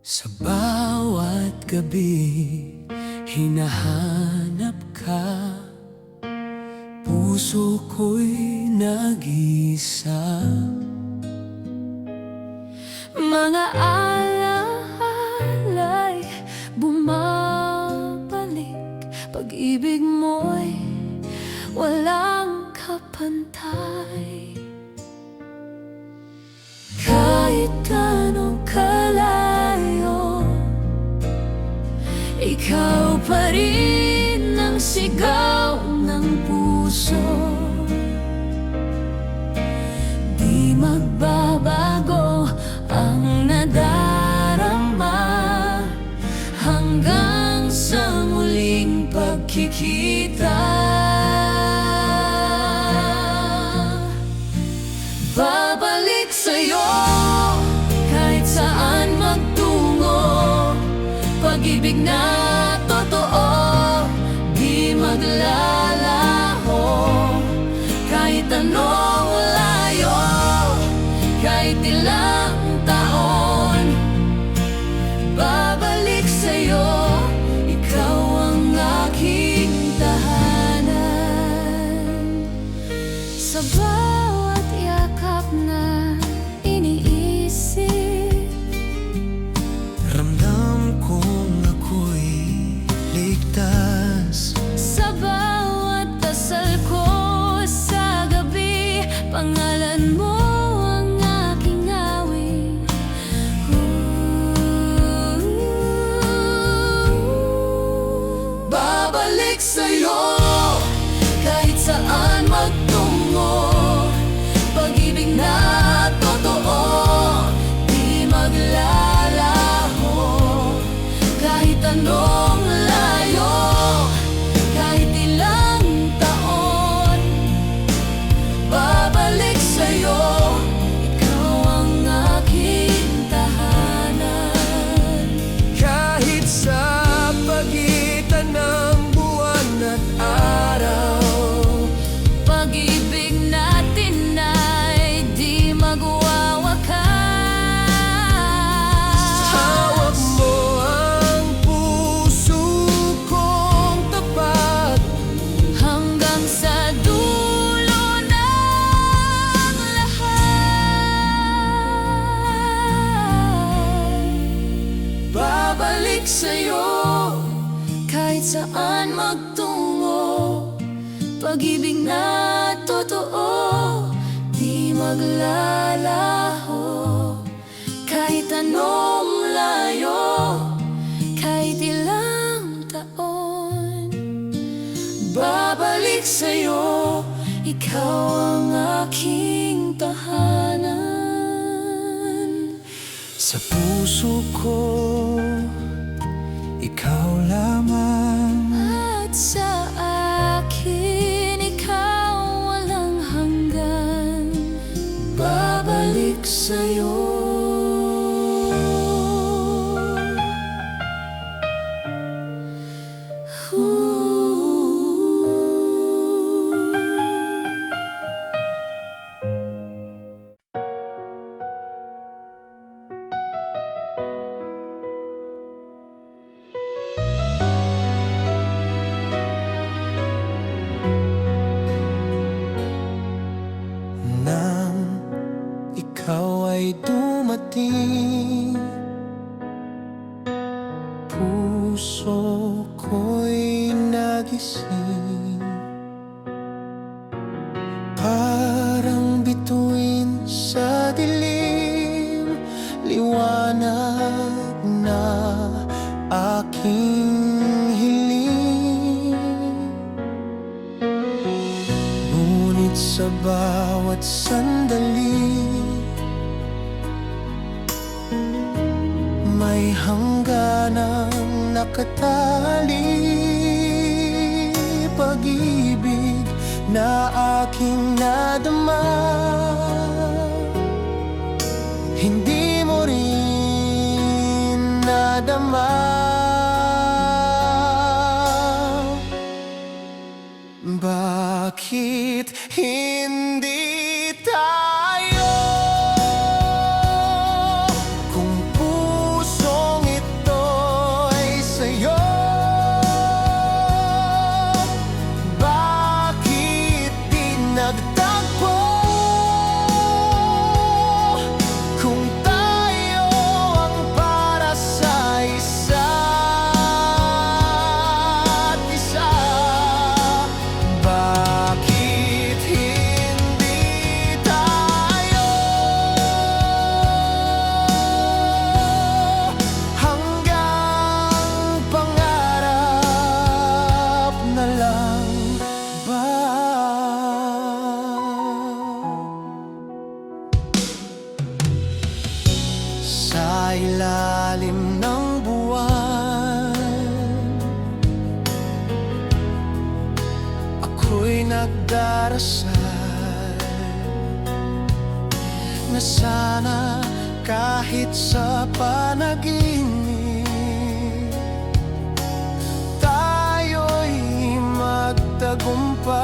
Sa bawat gabi, hinahanap ka. Puso ko'y nag-iisa. Mga alaalay bumabalik. Pag-ibig mo'y walang kapantay. Kahit gaano kalayo, ikaw pa rin ang sigaw ng puso. Di magbabago ang nadarama hanggang sa muling pagkikita. Babalik sa'yo kahit saan magtungo. Pag-ibig na totoo, di maglalaho. Kahit anong layo, kahit ilang taon, babalik sa'yo. Ikaw ang aking tahanan. Sa bawat yakap na iniisip, ramdam kong ako'y ligtas. sa bawat dasal ko sa gabi, pangalan mo ang aking awit. Babalik sa'yo kahit saan magtungo. Pag-ibig na totoo, di maglalaho. Kahit anong layo, kahit ilang taon, babalik sa'yo. Ikaw ang aking tahanan. Kahit sa pagitan ng buwan at araw, Pag-ibig natin ay di magwawakas. hawak mo ang puso kong tapat. Hanggang sa dulo ng lahat, babalik sa'yo kahit saan magtungo. Pag-ibig na totoo, di maglalaho. Kahit anong layo, kahit ilang taon, babalik sa'yo. Ikaw ang aking tahanan. Sa puso ko, ikaw lamang. At sa akin, ikaw walang hanggan. Babalik sa'yo. Nang ikaw ay dumating, puso ko'y nagising. Parang bituin sa dilim, liwanag na aking hiling. Ngunit sa bawat sandali, may hangganang nakatali. Pag-ibig na aking nadama, hindi mo rin nadama. Bakit hindi tayo? Kung pusong sa ilalim ng buwan. Ako'y nagdarasal na sana kahit sa panaginip tayo'y magtagumpay.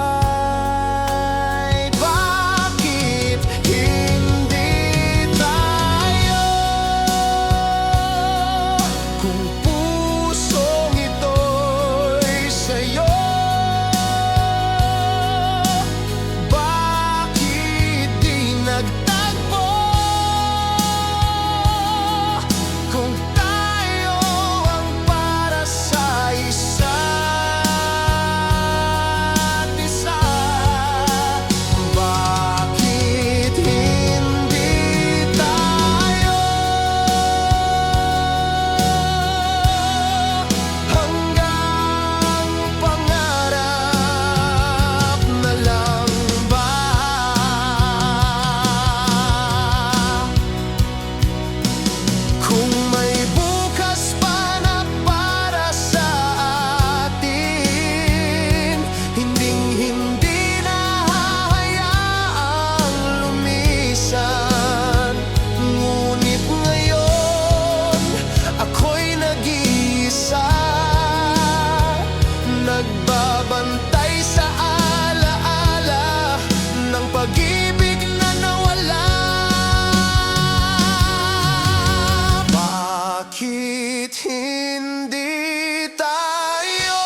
Bakit hindi tayo? Kung pusong ito'y sa'yo, bakit di nagtagpo? Kung tayo ang para sa isa't isa, bakit hindi tayo hanggang pangarap na lang ba? Kung may bukas pa na para sa atin, hinding-hindi na hahayaang lumisan. Ngunit ngayon, ako'y nag-iisa, nagbabantay sa alaala ng pag-ibig na nawala. Bakit hindi tayo?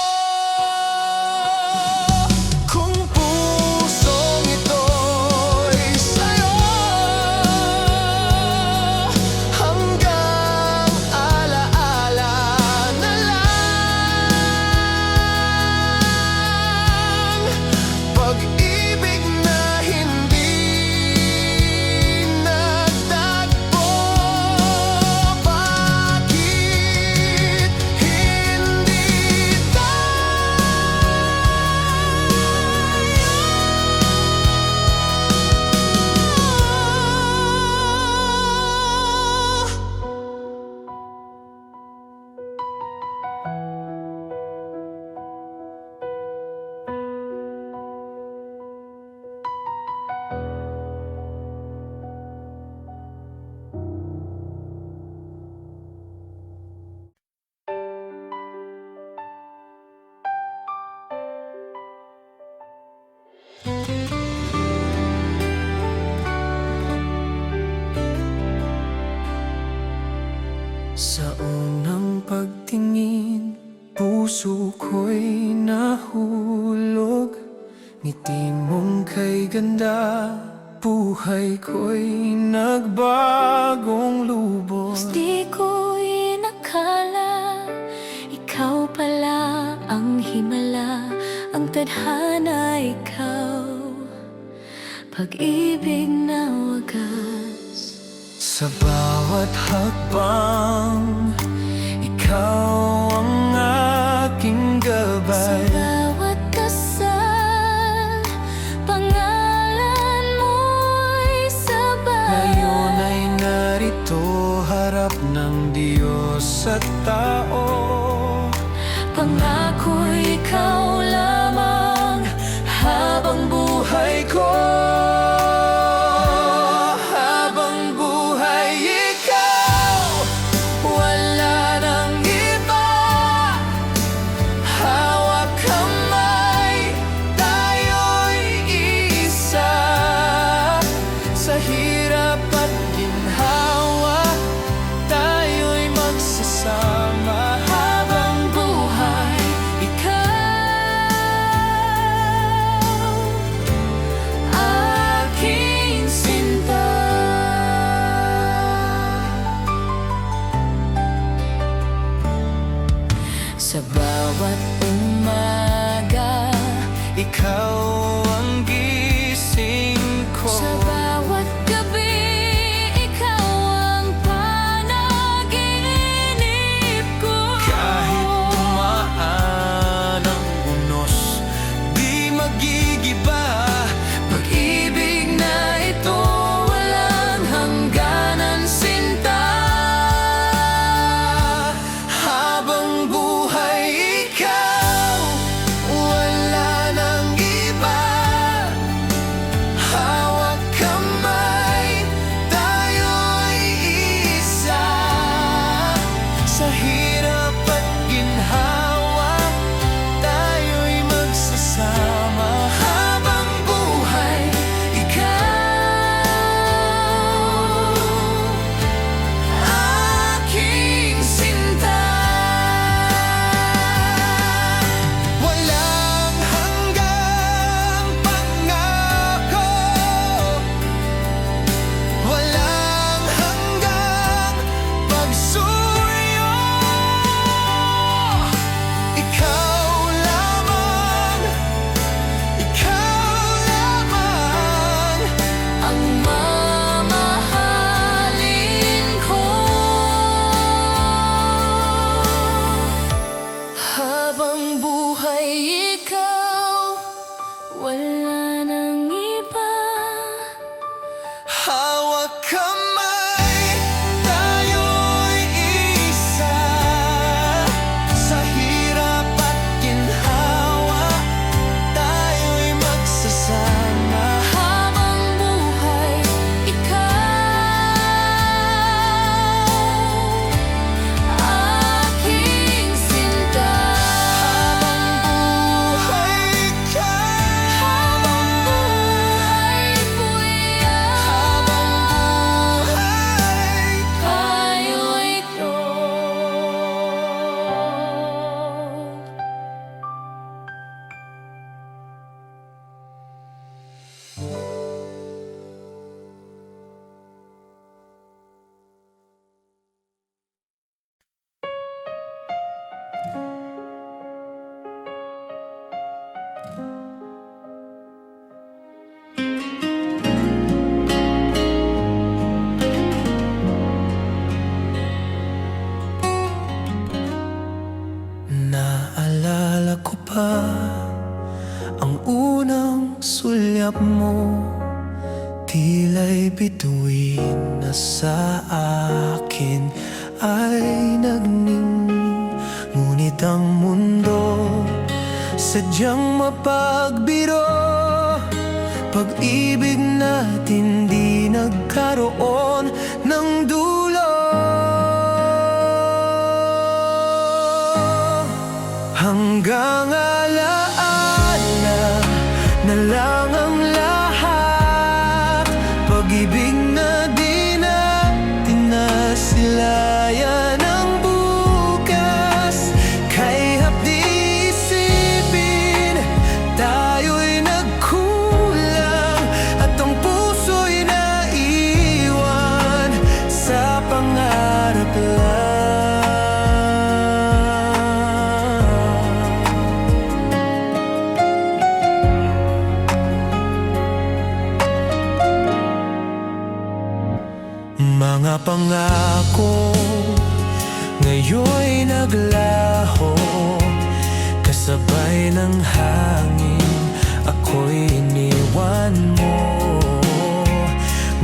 Kung pusong ito'y sa'yo, hanggang alaala na lang. Pag-ibig na hindi nagtagpo, bakit hindi tayo? Sa unang pagtingin, puso ko'y nahulog. Ngiti mong kay ganda, buhay ko'y nagbagong lubos. Di ko inakala, ikaw pala ang himala, ang tadhana ikaw, pag-ibig na wagas. Sa bawat hakbang, ikaw ang aking Sa gabay. bawat dasal, pangalan mo'y sabay. Ngayon ay narito, harap ng Diyos at tao. Pangako'y ikaw lamang habang buhay ko. Habang buhay ikaw, wala nang iba. Hawak kamay, tayo'y isa. Sa hirap at ginhawa, tayo'y magsasama. Habang buhay ikaw, aking sinta. Sa bawat umaga, Ikaw ang gising ko. sa bawat gabi, ikaw ang panaginip ko. Kahit tumaan ang unos, di magigiba. Pag-ibig na ito, walang hangganan sinta. akin ay nagning. Ngunit ang mundo sadyang mapagbiro. Pag-ibig natin di nagkaroon ng dulo. Hanggang alaala na lang ang lahat. Pag-ibig na di natin nasilayan ang bukas. Kay hapdi isipin, tayo'y nagkulang. At ang puso'y naiwan sa pangarap lang. Mga pangako ngayon'y naglaho, kasabay ng hangin ako'y iniwan mo.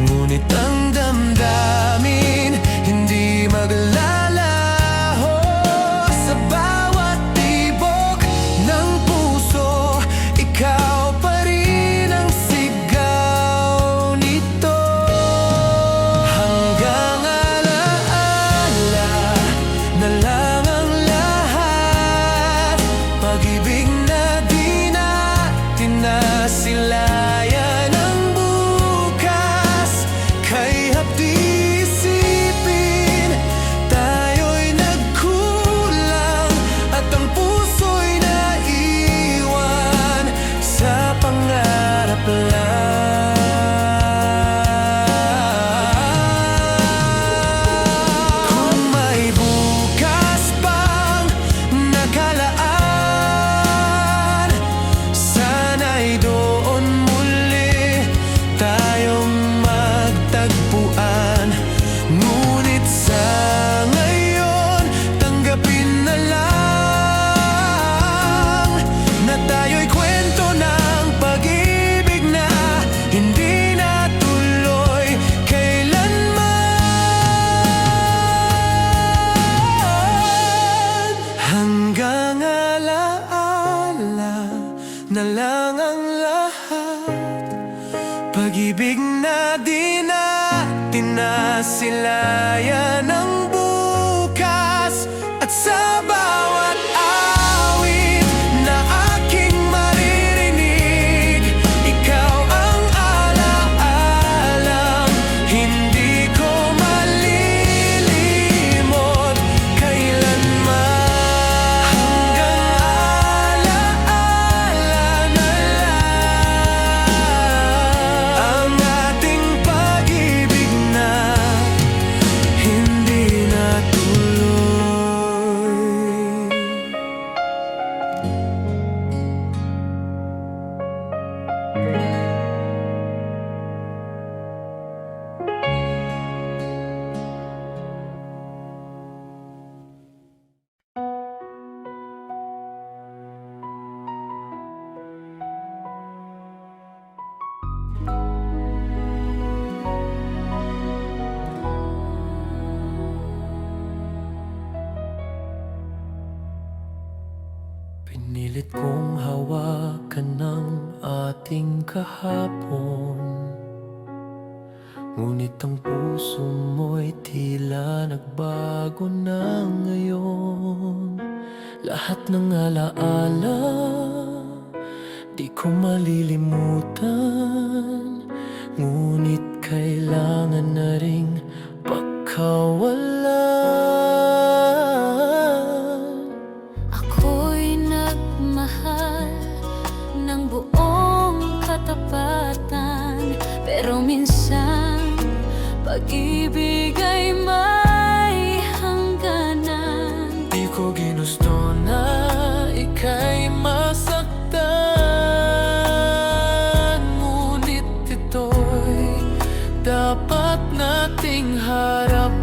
Ngunit ang damdamin hindi maglalaho. Sa bawat tibok ng puso, ikaw pa rin ang sigaw nito. Hanggang alaala na lang ang lahat. Pag-ibig na di natin nasilayan ang bukas. Kay hapdi isipin, tayo'y nagkulang. At ang puso'y naiwan sa pangarap lang. Kung may bukas pang nakalaan, sana'y doon muli tayong magtagpuan. Ngunit sa ngayon, tanggapin na lang na tayo'y kwento ng pag-ibig na hindi natuloy kailanman. Hanggang alaala na lang ang lahat. Pag-ibig na di natin nasilayan ang bukas. At sa bawat awit na aking maririnig, ikaw ang alaalang hindi ko malilimot kailanman. Hanggang alaala na lang ang ating pag-ibig na hindi natuloy. Pinilit kong hawakan ng ating kahapon, ngunit ang puso mo'y tila nagbago na ngayon. Lahat ng alaala di ko malilimutan, ngunit kailangan na ring pagkawalan. Ako'y nagmahal ng buong katapatan, pero minsan pag-ibig ay may hangganan. Di ko ginusto na ika'y masaktan, ngunit ito dapat nating harapan.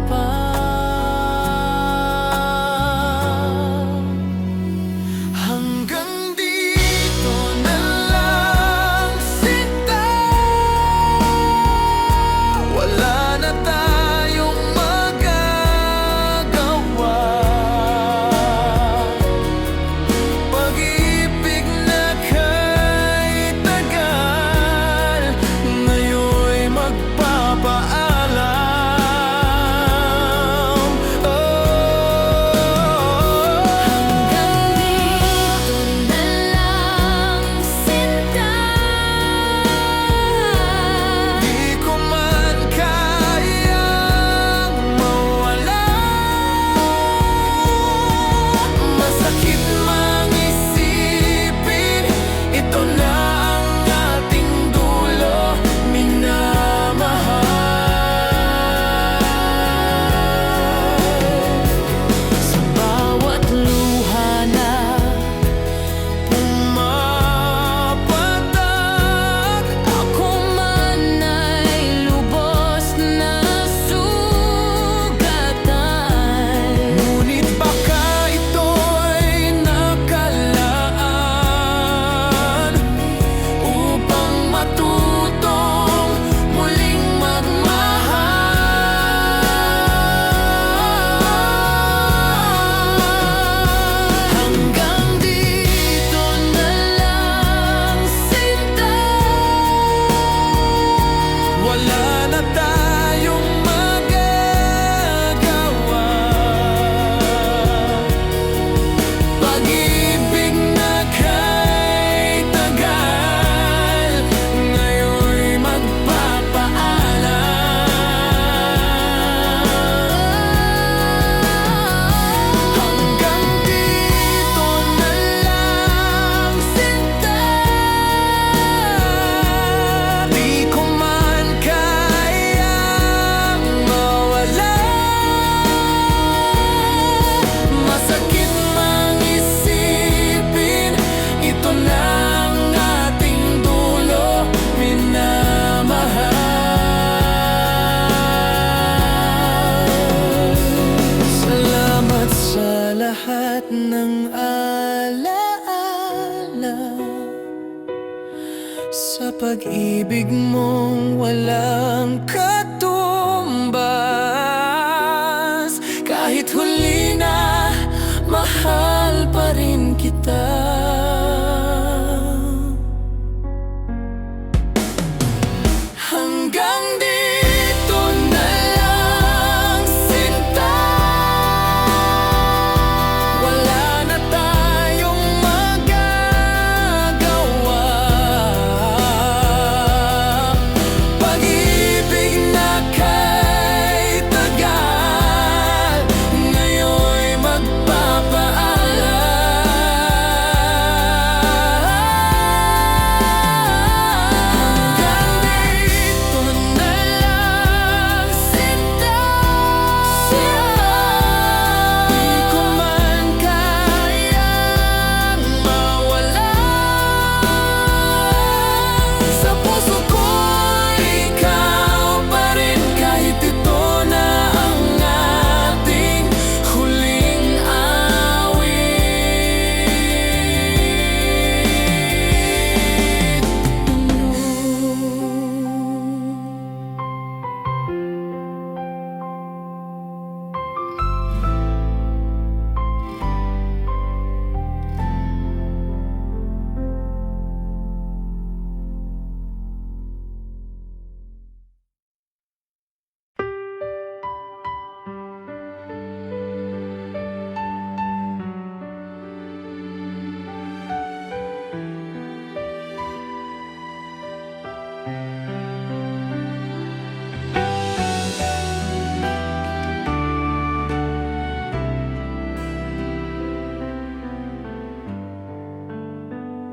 lahat ng alaala sa pag-ibig mong walang katumbas. Kahit huli na, mahal pa rin kita. Hanggang dito na lang, sinta. Wala na tayong magagawa. Pag-ibig na kay tagal, ngayon'y magpapaalam.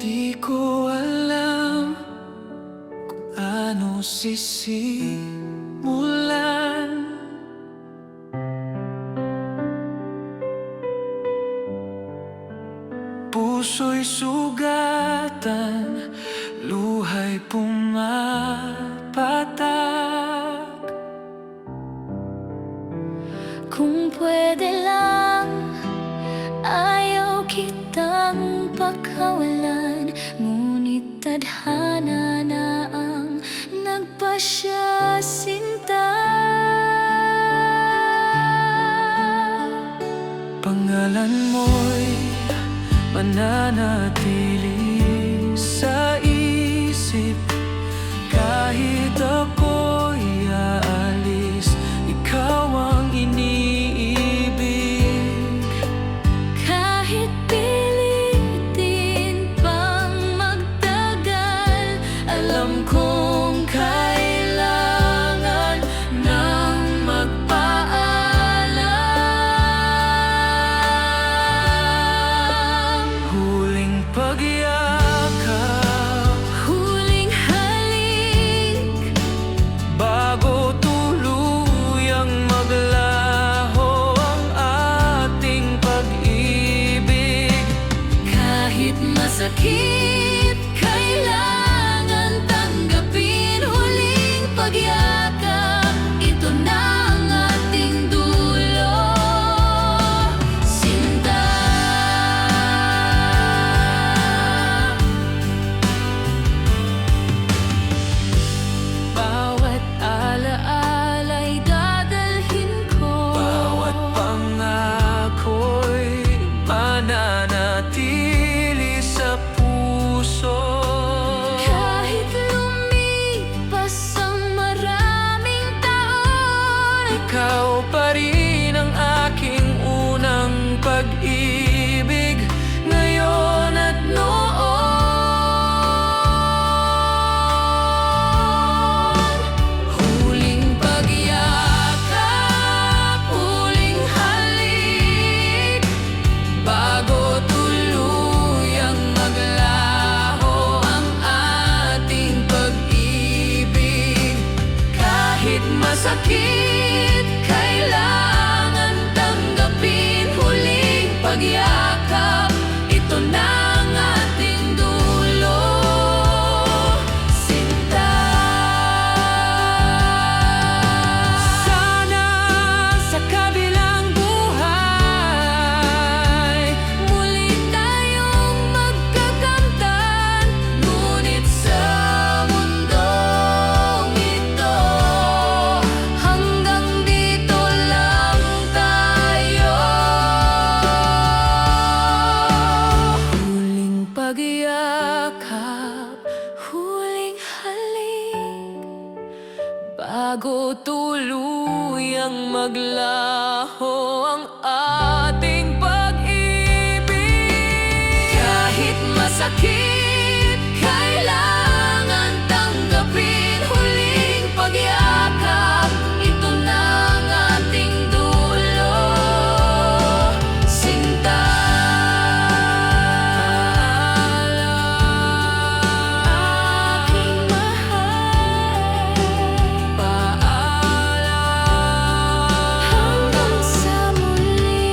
Di ko alam kung ano sisimulan. Puso'y sugatan, luha'y pumapatak. Kung pwede lang, ayaw kitang pakawalan, ngunit tadhana na ang nagpasya, sinta. Pangalan mo'y mananatili sa isip. Kahit ako'y aalis, ikaw ang iniibig. Kahit pilitin pang magtagal, alam kong kailangan ng magpaalam. Huling pagyakap, Huling halik, sakit kailangan tanggapin. Huling pagyakap, ito na ang ating dulo. Sinta, aking mahal, paalam hanggang sa muli.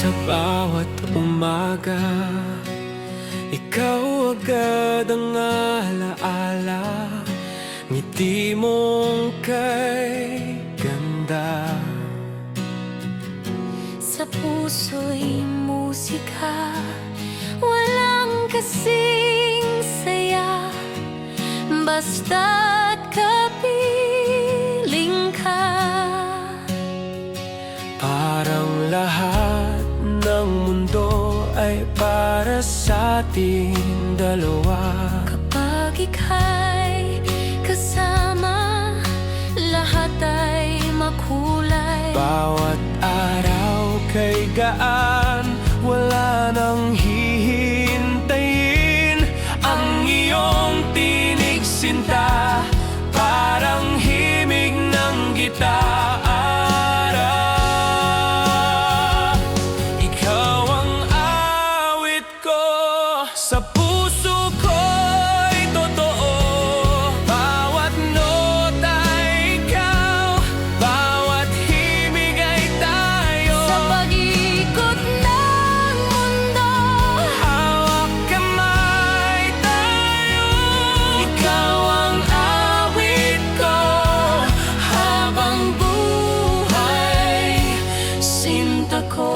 Sa bawat umaga, ikaw agad ang alaala. Ngiti mong kay ganda. Sa puso'y musika, walang kasing saya. Basta't kapiling ka. Parang lahat ng mundo ay para sa ating dalawa. Kapag ika'y kasama, lahat ay makulay. Bawat araw kay gaan, wala nang hihintayin. Ang iyong tinig sinta, parang himig ng gitara. Ikaw ang awit ko, sa puso ko'y totoo. Bawat nota ay ikaw, bawat himig ay tayo. Sa pag-ikot ng mundo, Hawak kamay tayo. Ikaw ang awit ko, habang buhay, sinta ko.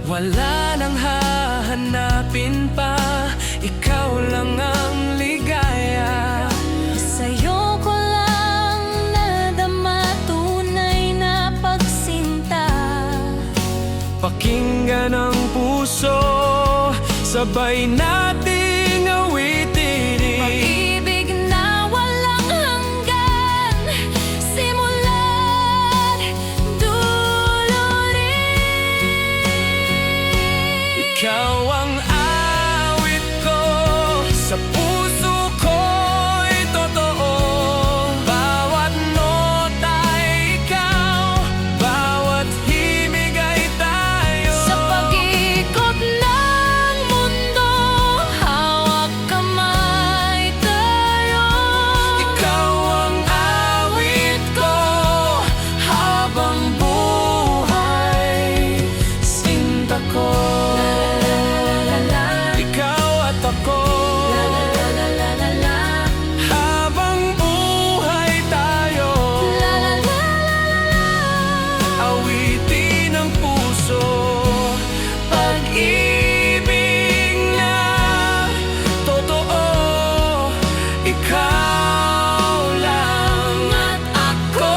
Wala nang hahanapin pa, ikaw lang ang ligaya. sa'yo ko lang nadama tunay na pagsinta. Pakinggan ang puso, sabay nating awitin. Pag-ibig na walang hanggan, simula't dulo rin. Ikaw ang awit ko, sa puso ko'y totoo. Bawat nota ay ikaw, bawat himig ay tayo. Sa pag-ikot ng mundo, hawak kamay tayo. Ikaw ang awit ko, habang buhay, sinta ko. Ikaw at ako, habang buhay tayo. Awitin ang puso, pag-ibig na totoo. Ikaw lang at ako.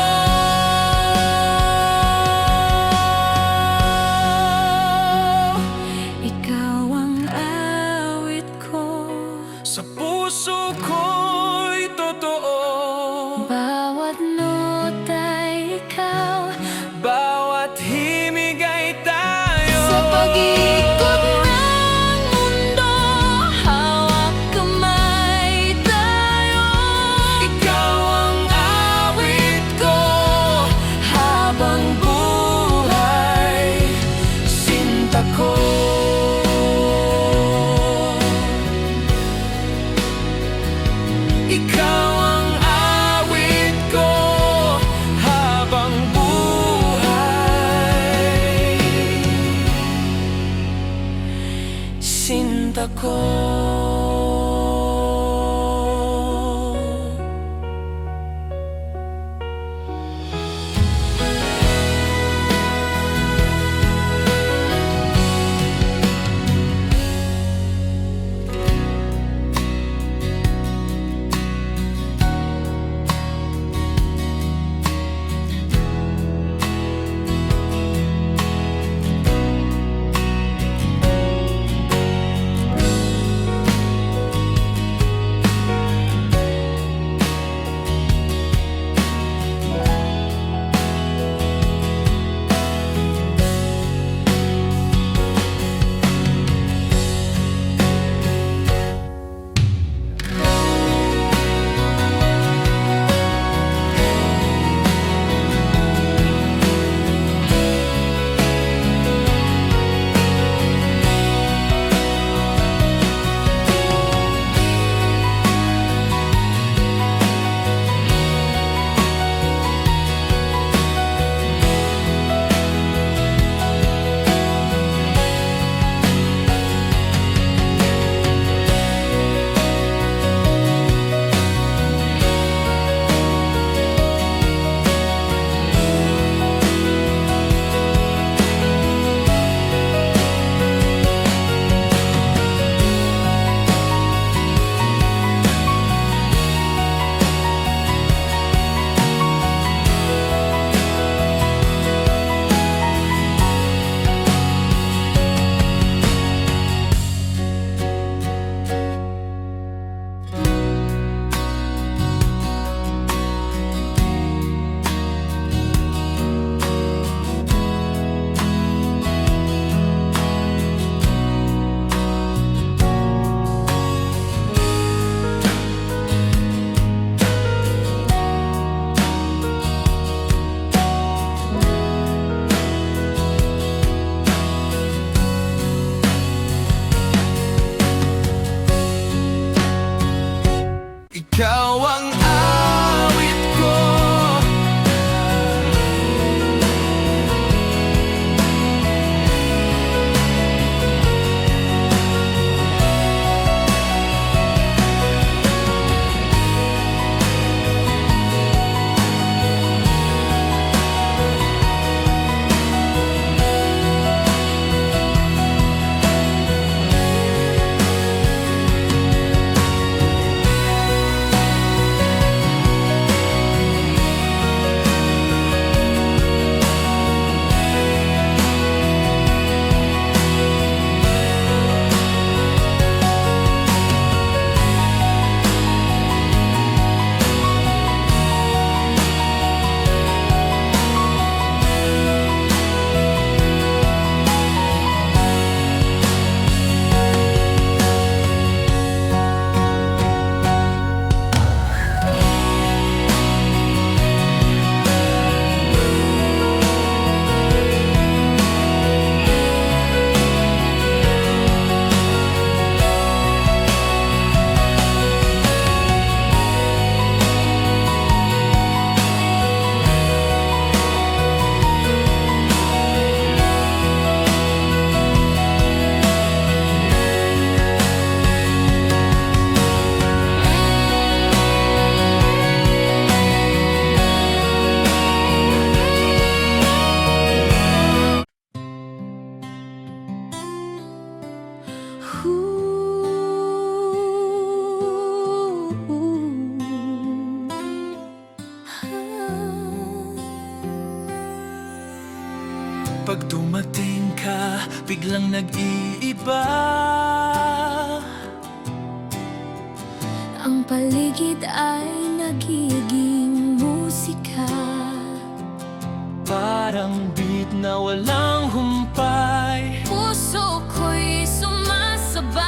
Ikaw ang awit ko, Sa puso ko'y totoo. bawat nota'y ikaw. Bawat himig ay tayo. Sa pag-ikot ng mundo, hawak kamay tayo. ikaw ang awit ko. Pag dumating ka, biglang nag-iiba. Ang paligid ay nagiging musika. Parang beat na walang humpay. Puso ko'y sumasabay.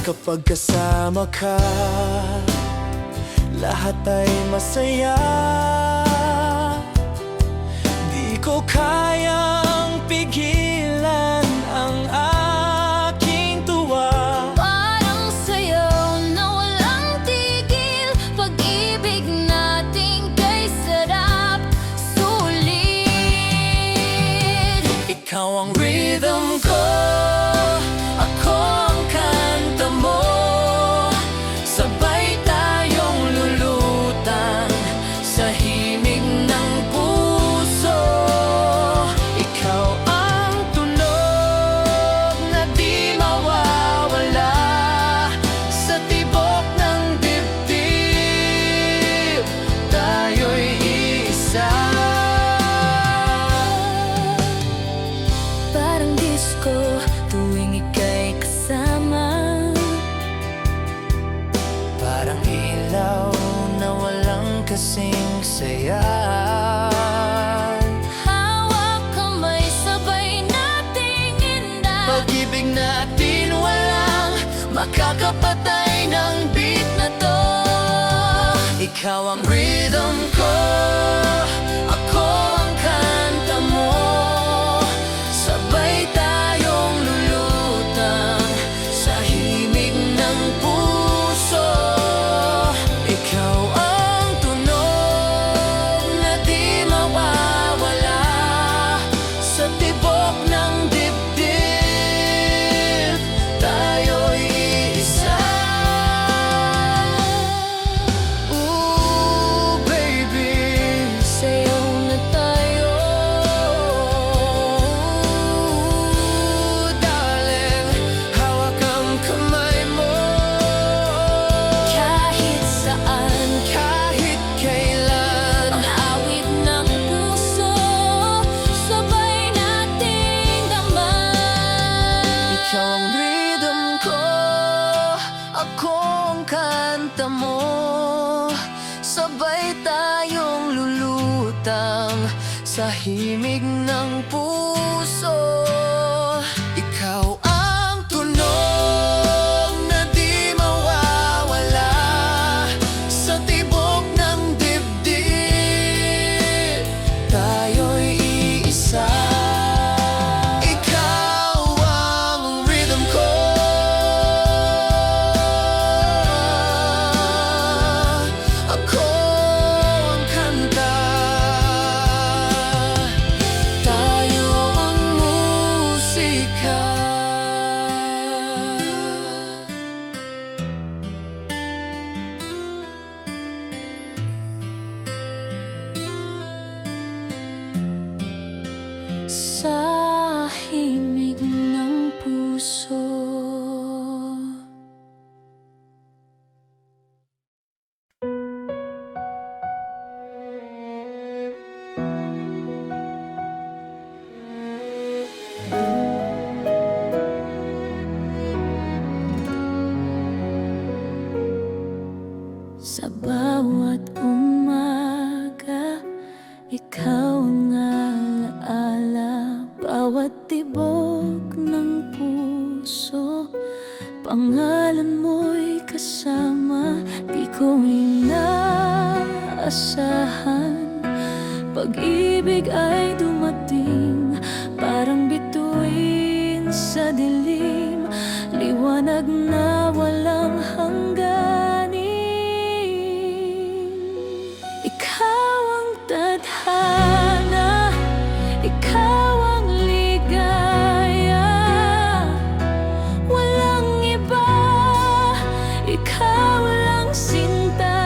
Kapag kasama ka, lahat ay masaya. Di ko kayang pigilan ang aking tuwa. Parang sayaw na walang tigil. Pag-ibig natin kay sarap sulit. Ikaw ang rhythm ko, ako ang kanta mo. Sabay tayong lulutang sa himig ng puso. Ikaw ang tunog na di mawawala sa tibok ng dibdib. Tayo'y isa. Parang disco tuwing ika'y kasama. Parang ilaw na walang kasing saya. Hawak kamay sabay nating inda. Pag-ibig natin walang makakapatay ng beat na to. Ikaw ang rhythm ko, ako ang kanta mo. Sabay tayong lulutang sa himig ng puso. Ikaw ang tunog na di mawawala sa tibok ng dibdib. Tayo'y isa. Ooh, baby, Sayaw na tayo. darling, hawak ang kamay mo. Kahit saan Kahit kailan, ang awit ng puso, sabay nating damay. ikaw ang rhythm ko, ako ang kanta mo. Sabay tayong lulutang sa himig ng puso. Ikaw ang tunog na di mawawala sa tibok ng dibdib. Tayo'y iisa. Ikaw ang rhythm ko, Sa bawat umaga, ikaw ang alaala. Bawat tibok ng puso, pangalan mo'y kasama. Di ko inaasahan, pag-ibig ay dumating, parang bituin sa dilim, liwanag na walang hangganin. Ikaw ang tadhana, ikaw ang ligaya, walang iba, ikaw lang sinta.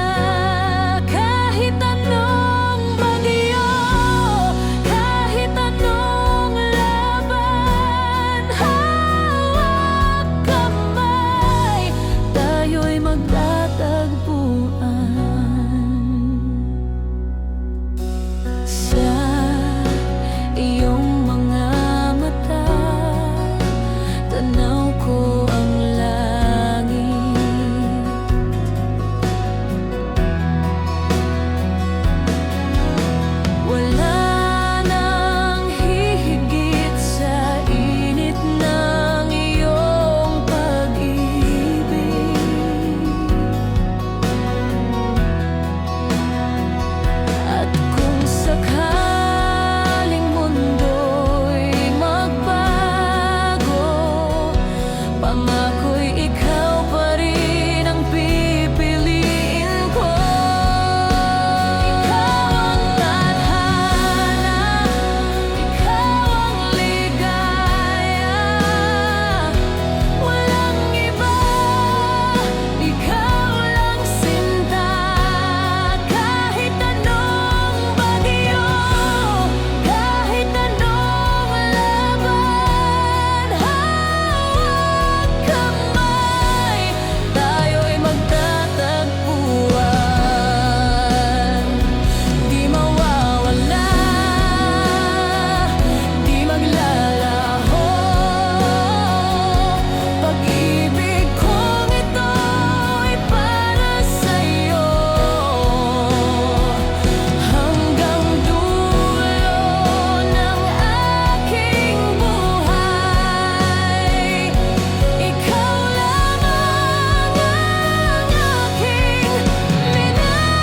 Kahit anong bagyo, kahit anong laban, hawak kamay, tayo'y magtatagpuan. Sa iyong mga mata, tanaw ko ang langit. Wala nang hihigit sa init ng iyong pag-ibig. At kung sakaling mundo'y magbago, pangako'y ikaw pa rin ang pipiliin ko. Ikaw ang tadhana, ikaw ang ligaya, walang iba, ikaw lang sinta. Kahit anong bagyo, kahit anong laban, hawak kamay, tayo'y magtatagpuan. Di mawawala, di maglalaho, pag-ibig kong ito'y para sa'yo. Hanggang dulo ng aking buhay, ikaw lamang ang aking minamahal.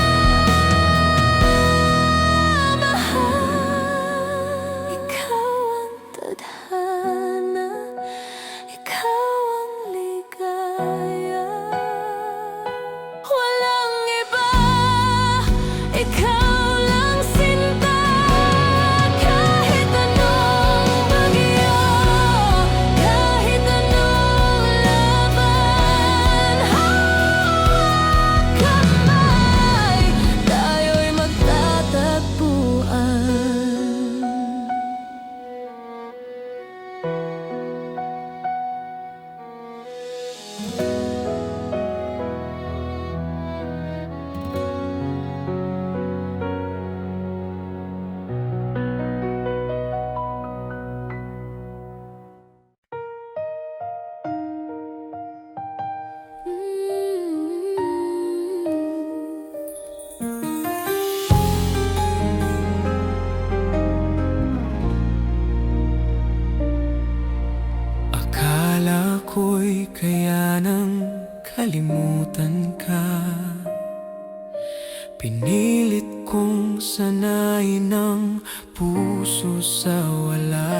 Ikaw ang tadhana, ikaw ang ligaya, walang iba, ikaw lang sinta. Kahit anong bagyo, kahit anong laban, hawak kamay, tayo'y magtatagpuan. Akala ko'y kaya nang kalimutan ka, pinilit kong sanayin ang puso sa wala.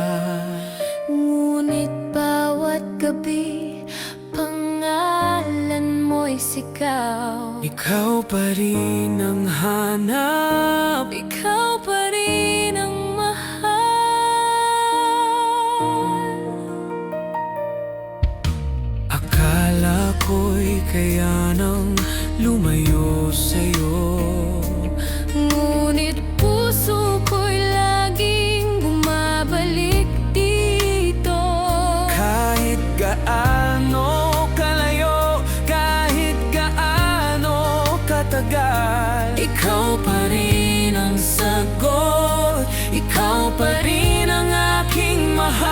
Ngunit bawat gabi, pangalan mo'y sigaw. Ikaw pa rin ang hanap, Ikaw pa rin ang mahal. akala ko'y kaya nang lumayo sa'yo. Ngunit puso ko'y laging bumabalik dito. Kahit gaano kalayo, kahit gaano katagal, ikaw pa rin ang sagot, ikaw pa rin ang aking mahal.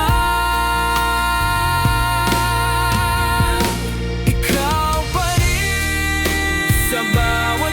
Ikaw pa rin sa bawat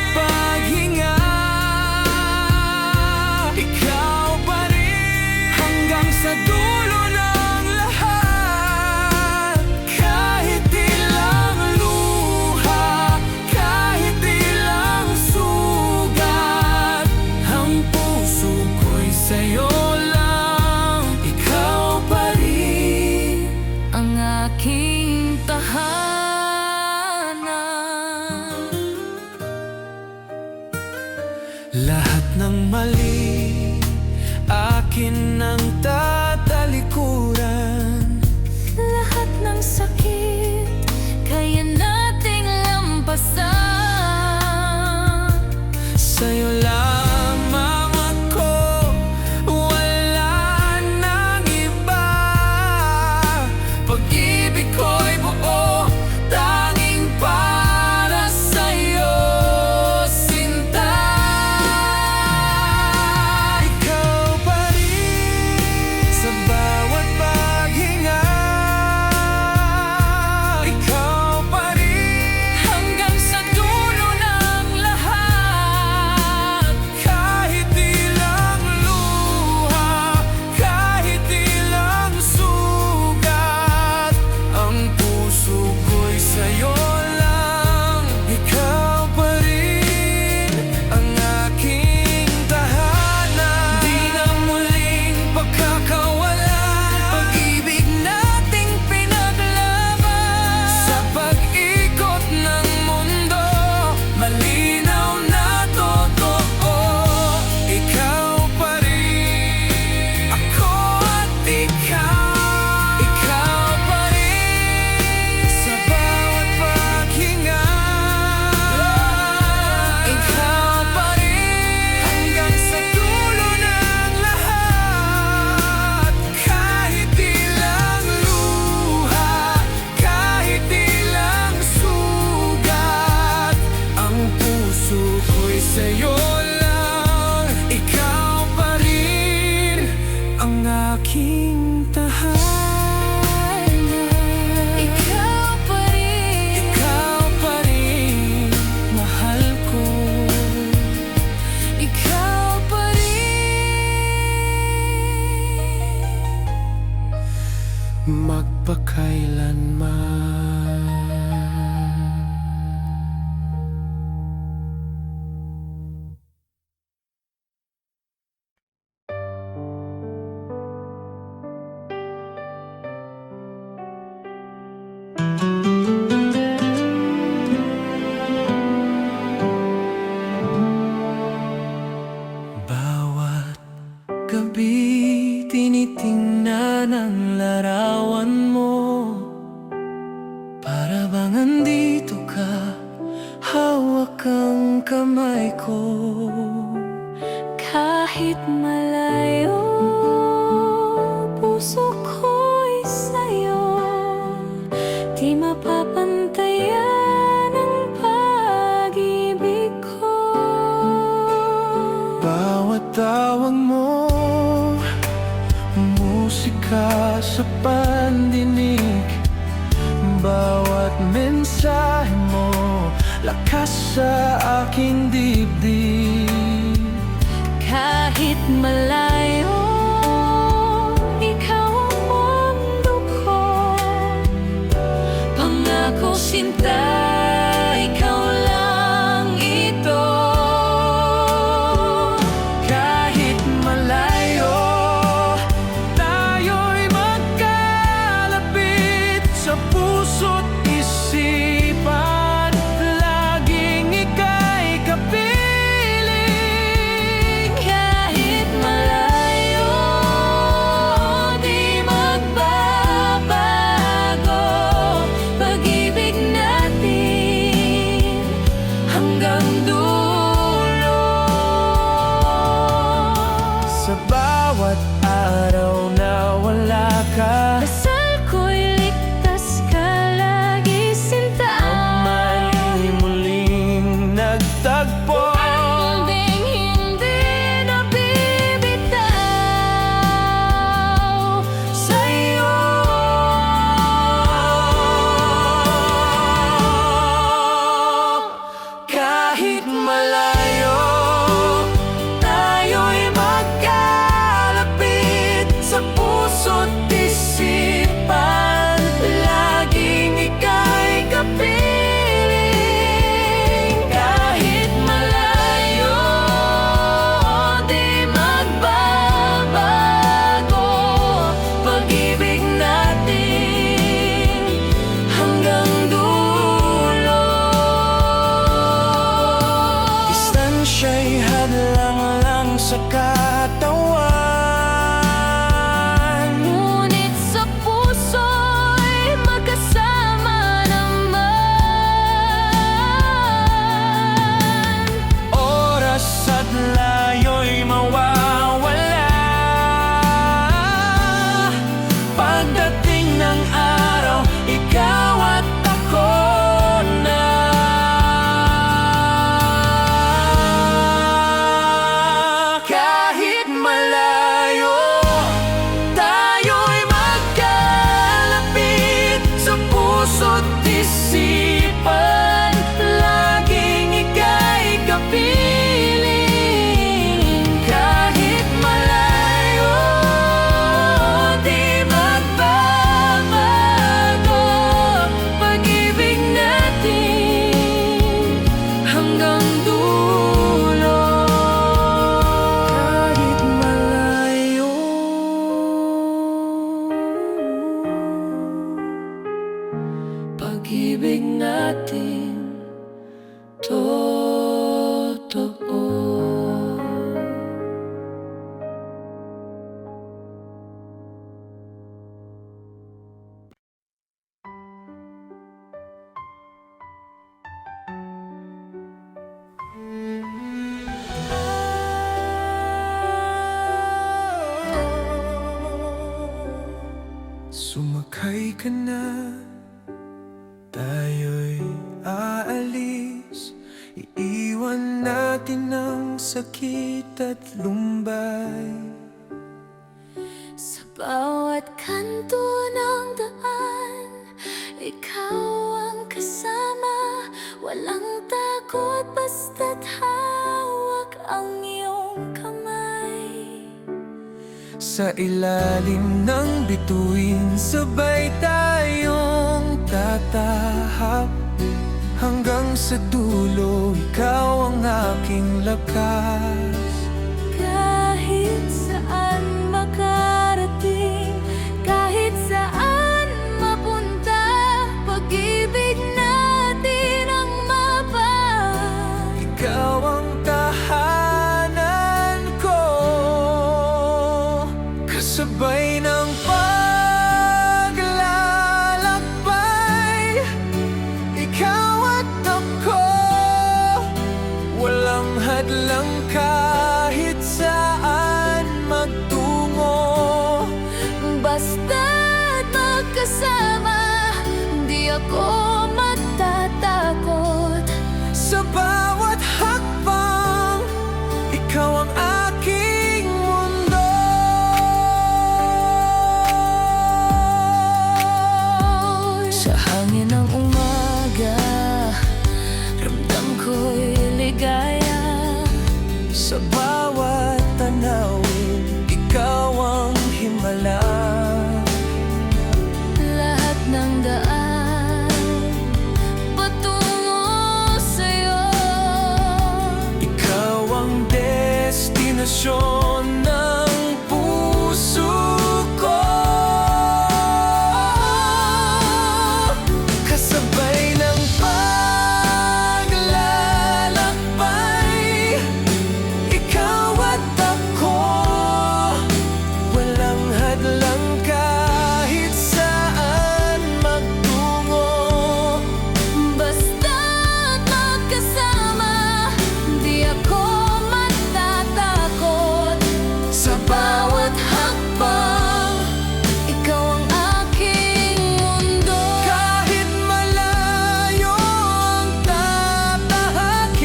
Lahat ng mali, akin ang tatalikuran. Lahat ng sakit, kaya nating lampasan. Sa'yo lamang ako, wala nang iba. Pag-ibig ko'y buo, tanging para sa'yo, sinta. Ikaw pa rin sa bawat paghinga. Ikaw pa rin Hanggang sa dulo ng lahat. kahit ilang luha, kahit ilang sugat, ang puso ko'y sa'yo lang. Ikaw pa rin ang aking tahanan. Di na muling pagkakawalan, pag-ibig nating pinaglaban. Sa pag-ikot ng mundo, malinaw na totoo. Ikaw pa rin, ako at ikaw. Ikaw pa rin sa bawat paghinga. Ikaw pa rin hanggang sa dulo ng lahat. Kahit ilang luha, kahit ilang sugat, ang puso ko'y sa'yo lang. Ikaw pa rin ang aking tahanan. Ikaw pa rin, Ikaw pa rin, mahal ko. ikaw pa rin. Magpakailanman. Bawat gabi, tinitingnan ang larawan mo. Para bang andito ka, hawak ang kamay ko. Kahit malayo, puso ko'y sa'yo. Di mapapantayan ang pag-ibig ko. Bawat tawag mo, musika sa pandinig. Bawat mensahe mo, lakas sa aking dibdib. Kahit malayo, ikaw ang mundo ko. Pangako sinta, ikaw lang ito. Kahit malayo, tayo'y magkalapit sa puso't isipan. Laging ika'y kapiling. Kahit malayo, di magbabago. Pag-ibig natin hanggang dulo. Sa bawat araw na wala ka, Dasal ko'y ligtas ka lagi, sinta. kamay muling nagtagpo. Muling hindi nabibitaw sa'yo. Kahit sa katawan. Ngunit sa puso'y magkasama naman. Oras at layo'y mawawala pagdating ng araw, ikaw at ako na. Kahit malayo, tayo'y magkalapit sa puso't isipan. Laging ika'y kapiling. Kahit malayo, di magbabago pag-ibig natin hanggang dulo. Kahit malayo, pag-ibig natin totoo. Sumakay ka na, tayo'y aalis. Iiwan natin ang sakit at lumbay. Sa bawat kanto ng daan, ikaw ang kasama. Walang takot basta't hawak ang iyong kamay. Sa ilalim ng bituin, sabay tayong tatahak hanggang sa dulo, ikaw ang aking lakas. Kahit saan makarating, kahit saan mapunta, pag-ibig natin ang mapag. Ikaw ang tahanan ko, kasabay ng paglalakbay. Ikaw at ako, walang hadlang kahit saan magtungo. Basta't magkasama, di ako matatakot. Sa bawat hakbang, ikaw ang aking mundo. Sa hangin ng umaga, ramdam ko'y ligaya. Sa bawat tanawin, ikaw ang himala. Lahat ng daan patungo sa'yo. Ikaw ang destinasyon ng puso ko. Kasabay ng paglalakbay, ikaw at ako, walang hadlang kahit saan magtungo. Basta't magkasama, di ako matatakot. Sa bawat Hakbang, ikaw ang aking mundo. kahit malayo ang tatahakin,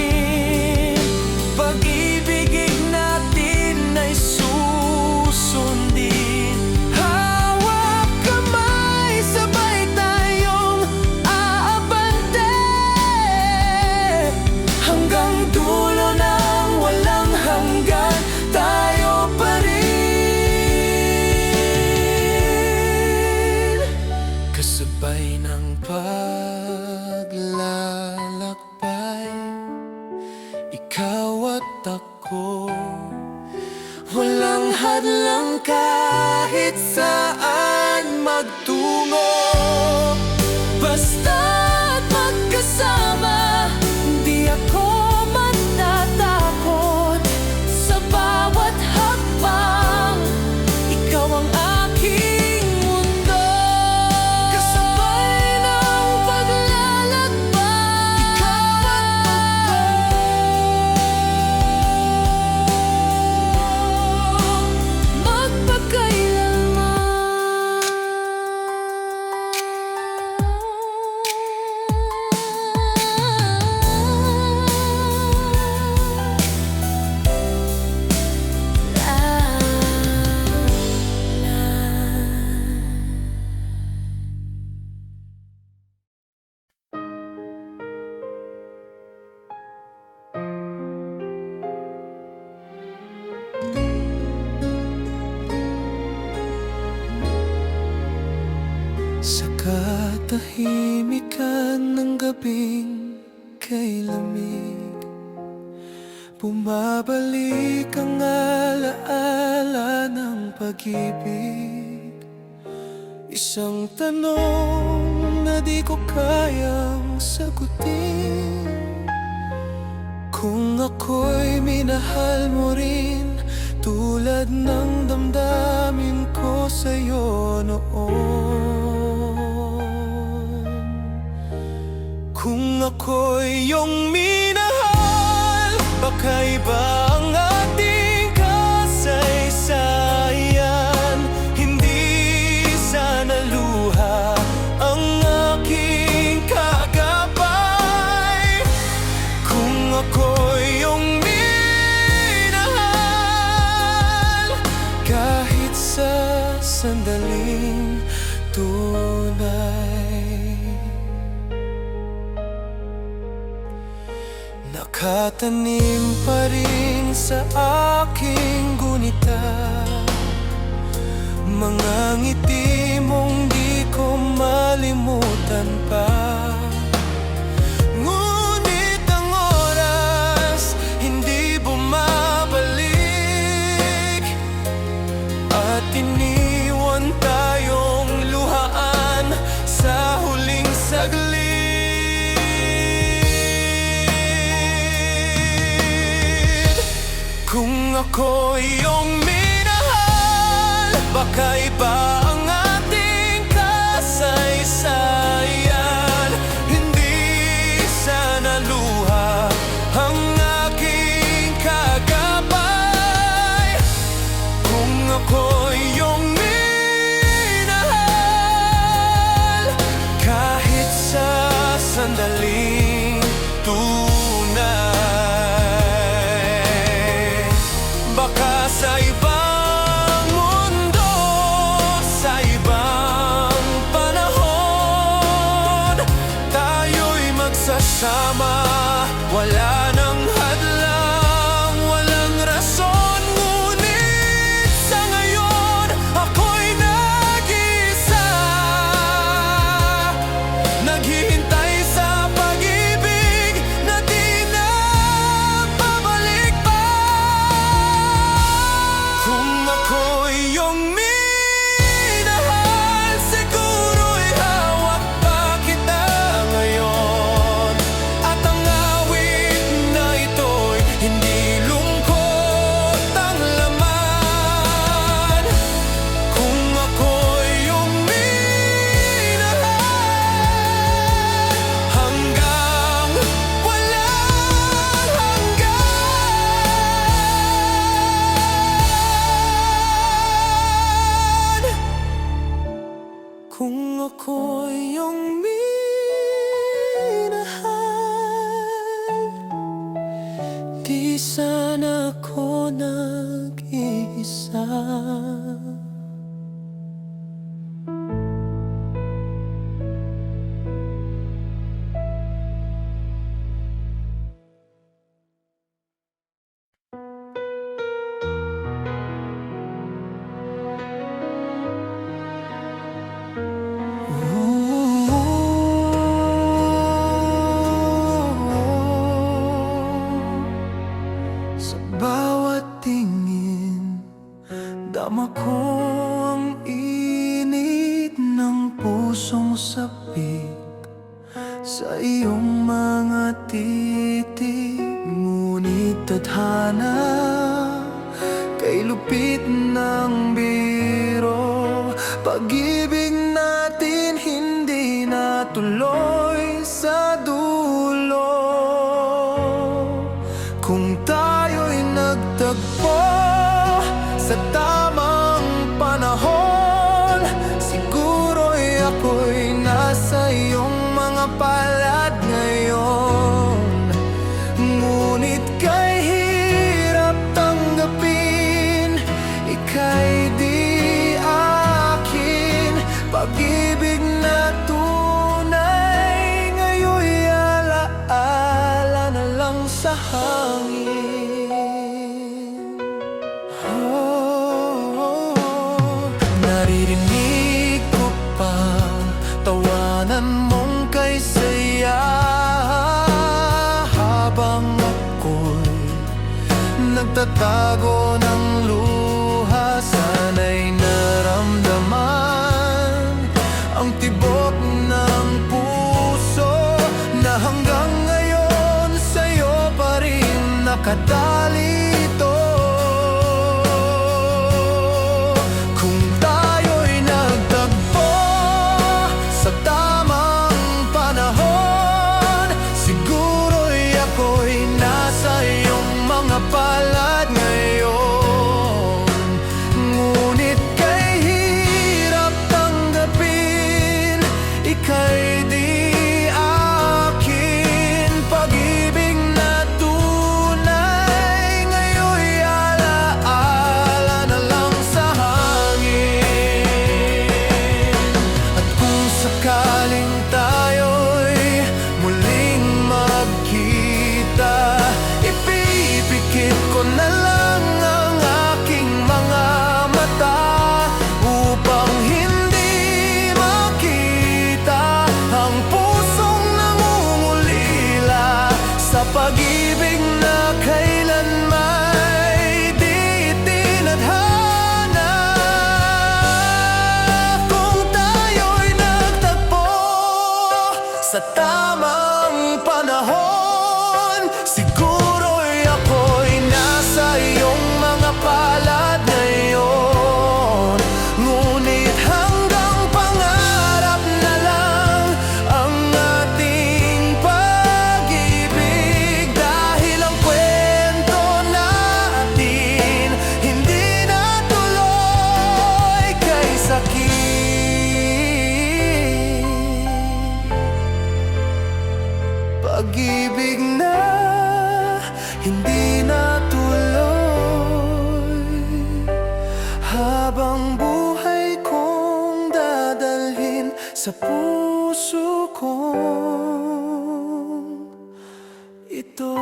pag-ibig natin ay susundin. Hawak kamay, sabay tayong aabante hanggang dulo ng walang hanggan. Tayo pa rin, kasabay ng paglalakbay, ikaw at ako, walang hadlang kahit saan magtungo. Basta't magkasama, Di ako matatakot. Sa bawat katahimikan ng gabing kay lamig, bumabalik ang alaala ng pag-ibig. Isang tanong na di ko kayang sagutin, kung ako'y minahal mo rin tulad ng damdamin ko sa'yo noon. Kung ako'y iyong minahal, baka iba ang ating kasaysayan. Hindi sana luha ang aking kagabay. Kung ako'y iyong minahal, kahit sa sandaling tunay, nakatanim pa rin sa aking gunita mga ngiti mong di ko malimutan pa. Ngunit ang oras hindi bumabalik, at iniwan tayong luhaan sa huling saglit. Kung ako'y iyong minahal, baka iba ang ating kasaysayan. Hindi sana luha ang aking kagabay. Kung ako'y iyong minahal, kahit sa sandaling tunay, baka sa ibang mundo, sa ibang panahon, tayo'y magsasama. Wala nang hadlang, walang rason. Ngunit sa ngayon, ako'y nag-isa, naghihintay sa pag-ibig na di na babalik pa. Kung ako'y iyong minahal, siguro'y hawak pa kita ngayon. At ang awit na ito'y hindi lungkot ang laman. Kung ako'y iyong minahal, hanggang walang hanggan. Kung ako'y iyong minahal, di sana ako nag-iisa. Sa bawat tingin, dama ko ang init ng pusong sapik sa iyong mga titig. Ngunit tadhana, kay lupit ng biro, pag-ibig natin hindi natuloy sa dulo. Kung tayo'y nagtagpo sa tamang panahon, siguro'y ako'y nasa iyong mga palad ngayon. Ngunit kay hirap tanggapin, ika'y di akin. Pag-ibig na tunay, ngayon'y alaala na lang sa hangin. Naririnig ko pa tawanan nagtatago ng luha. Sana'y naramdaman ang tibok ng puso na hanggang ngayon sa'yo pa rin nakadalito. Kung tayo'y nagtagpo sa tamang panahon, siguro'y ako'y nasa iyong mga palad ngayon. Ngunit kay hirap tanggapin, ika'y di akin. Pag-ibig na tunay ngayon'y alaala na lang sa hangin. At kung sakaling tayo'y muling magkita, ipipikit ko na lang ang aking mga mata upang hindi makita ang pusong nangungulila sa pag-ibig na kailanmay di tinadhana. Kung tayo'y nagtagpo sa tamang panahon, siguro'y ako'y nasa iyong mga palad ngayon. Ngunit hanggang pangarap na lang ang ating pag-ibig, dahil ang kwento natin hindi natuloy kay sakit. Pag-ibig na hindi natuloy, habang buhay kong dadalhin sa puso kong ito.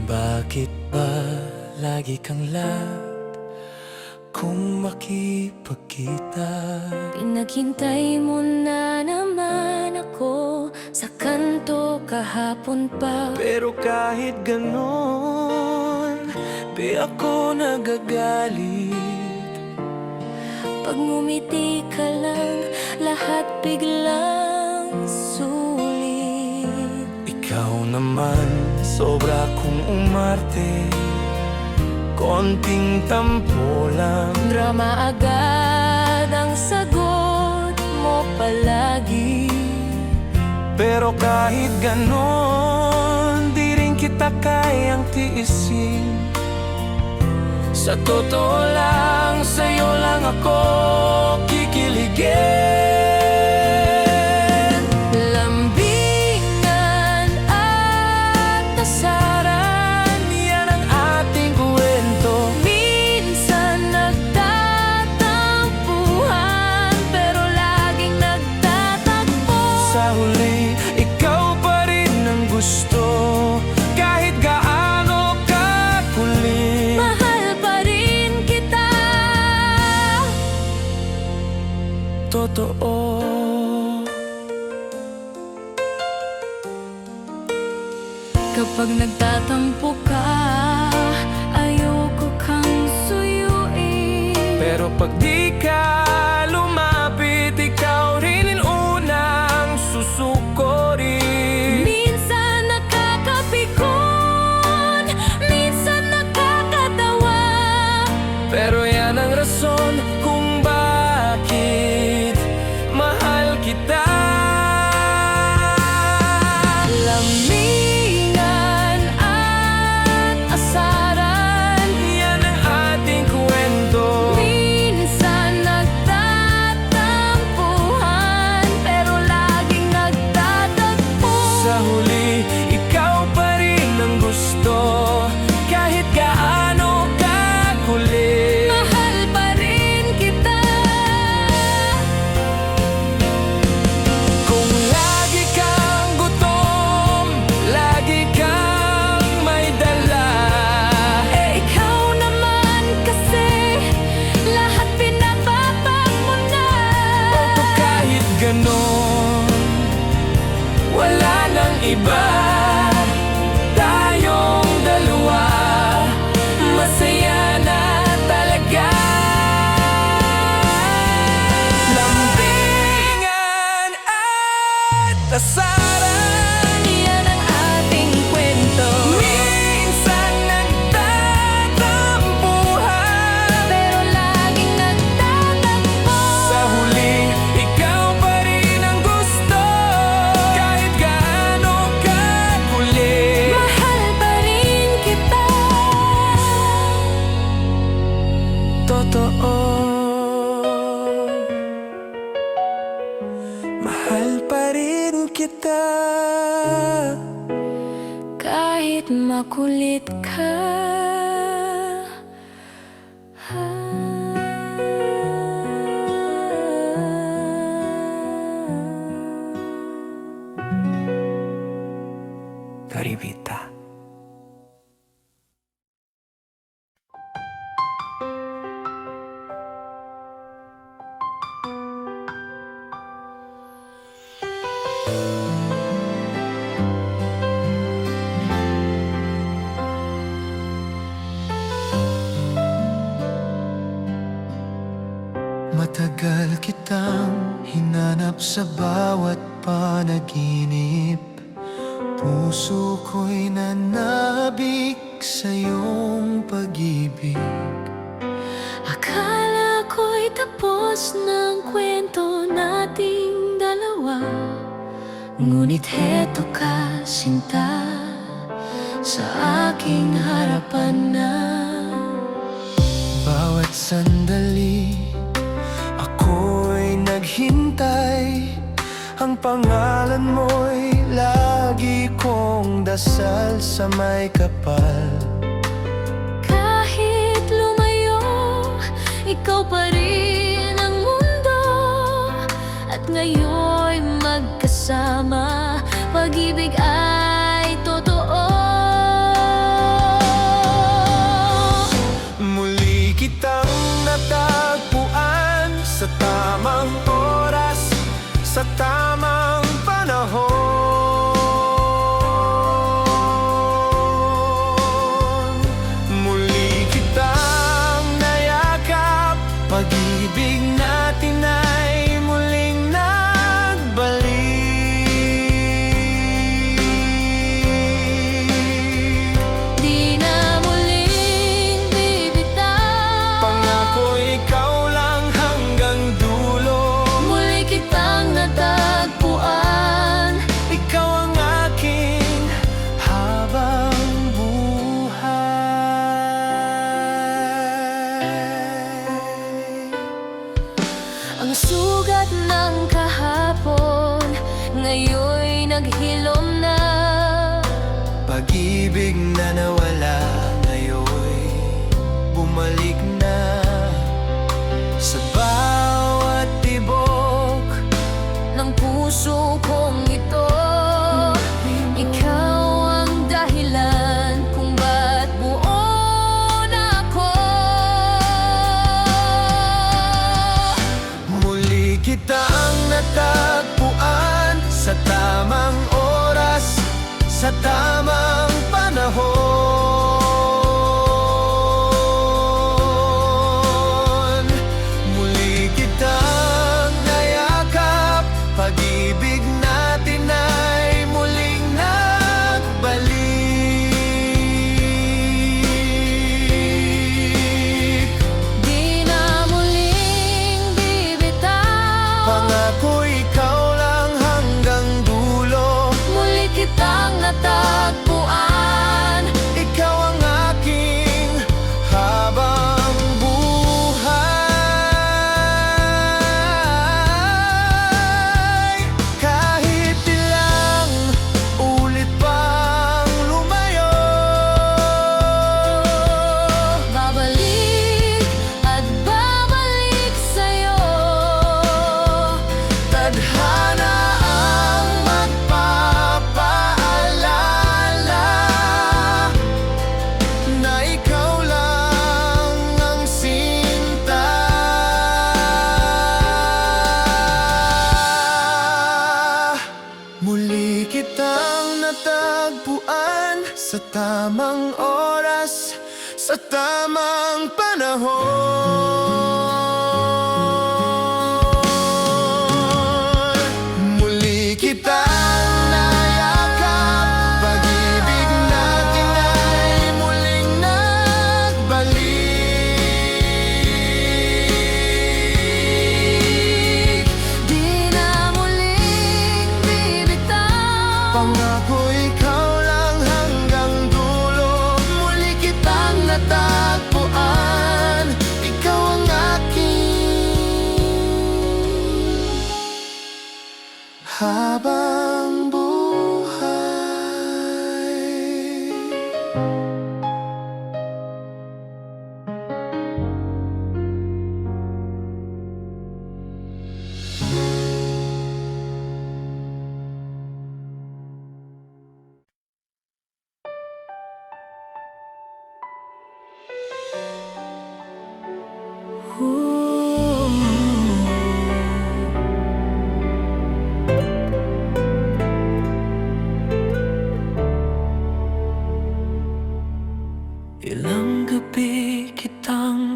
Bakit ba lagi kang lat kung makipagkita? Pinaghintay mo na naman ako sa kanto kahapon pa. Pero kahit ganon, di ako nagagalit. Pag ngumiti ka lang, lahat biglang sulit. Ikaw naman, sobra kong umarte, konting tampo lang. Drama agad ang sagot mo palagi. Pero kahit ganon, di rin kita kayang tiisin. Sa totoo lang, sa'yo lang ako kikiligin. Lambingan at tasaran, Yan ang ating kwento. minsan nagtatampuhan, pero laging nagtatagpo. Sa huli, ikaw pa rin ang gusto, kahit gaano kakulit. Mahal pa rin kita. Totoo. Kapag nagtatampo ka, ayoko kang suyuin. Pero pag di ka lumapit, ikaw rin ang unang susukorin. Minsan nakakapikon, minsan nakakatawa. Pero yan ang rason kung bakit mahal kita. Lambingan at asaran, Yan ang ating kwento. minsan totoo. Mahal pa rin kita kahit makulit ka. Doribita. Matagal kitang hinanap sa bawat panaginip. Puso ko'y nanabik sa iyong pag-ibig. Akala ko'y tapos ng kwento nating dalawa, ngunit heto ka, sinta, sa aking harapan na. Bawat sandali ako'y naghintay, ang pangalan mo'y lagi kong dasal sa may kapal. Kahit lumayo, ikaw pa rin ang mundo. At ngayon'y magkasama, pag-ibig ay totoo. Muli kitang natagpuan sa tamang oras, sa tamang panahon. Muli kitang nayakap, pag-ibig natin ay muling nagbalik. Di na muling bibitaw, Pangako ikaw lang hanggang dulo. muli kitang natagpuan. Ikaw ang aking habang buhay. Ang sugat ng kahapon, ngayon'y naghilom na. Pag-ibig na nawala ngayon'y bumalik na. Sa bawat tibok Ng puso kong ito, ikaw ang dahilan kung ba't buo na ako. muli kitang natagpuan sa tamang oras, sa tamang panahon. Muli kitang nayakap, pag-ibig natin ay muling nagbalik. Di na muling bibitaw, Pangako ikaw lang hanggang dulo. muli kitang natagpuan. Ikaw ang aking habang buhay. Kahit ilang ulit pang lumayo, Babalik at babalik sa'yo. tadhana ang magpapaalala na ikaw lang ang sinta. Muli kitang natagpuan sa tamang oras, sa tamang panahon. Muli kitang nayakap, pag-ibig natin ay muling nagbalik. Di na muling bibitaw, Pangako ikaw lang hanggang dulo. Muli kitang natagpuan, ikaw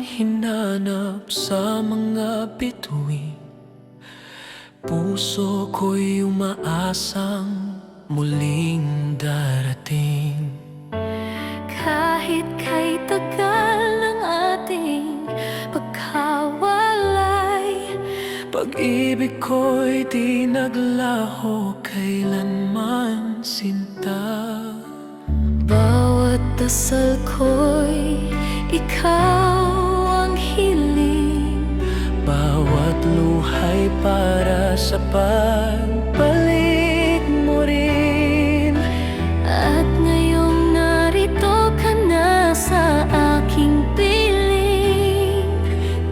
hinanap sa mga bituin. Puso ko'y umaasang muling darating. Kahit kay tagal ng ating pagkawalay, Pag-ibig ko'y di naglaho kailanman, sinta. bawat dasal ko'y ikaw ang hiling. Bawat luhay para sa pagbalik mo rin. At ngayong narito ka na sa aking piling,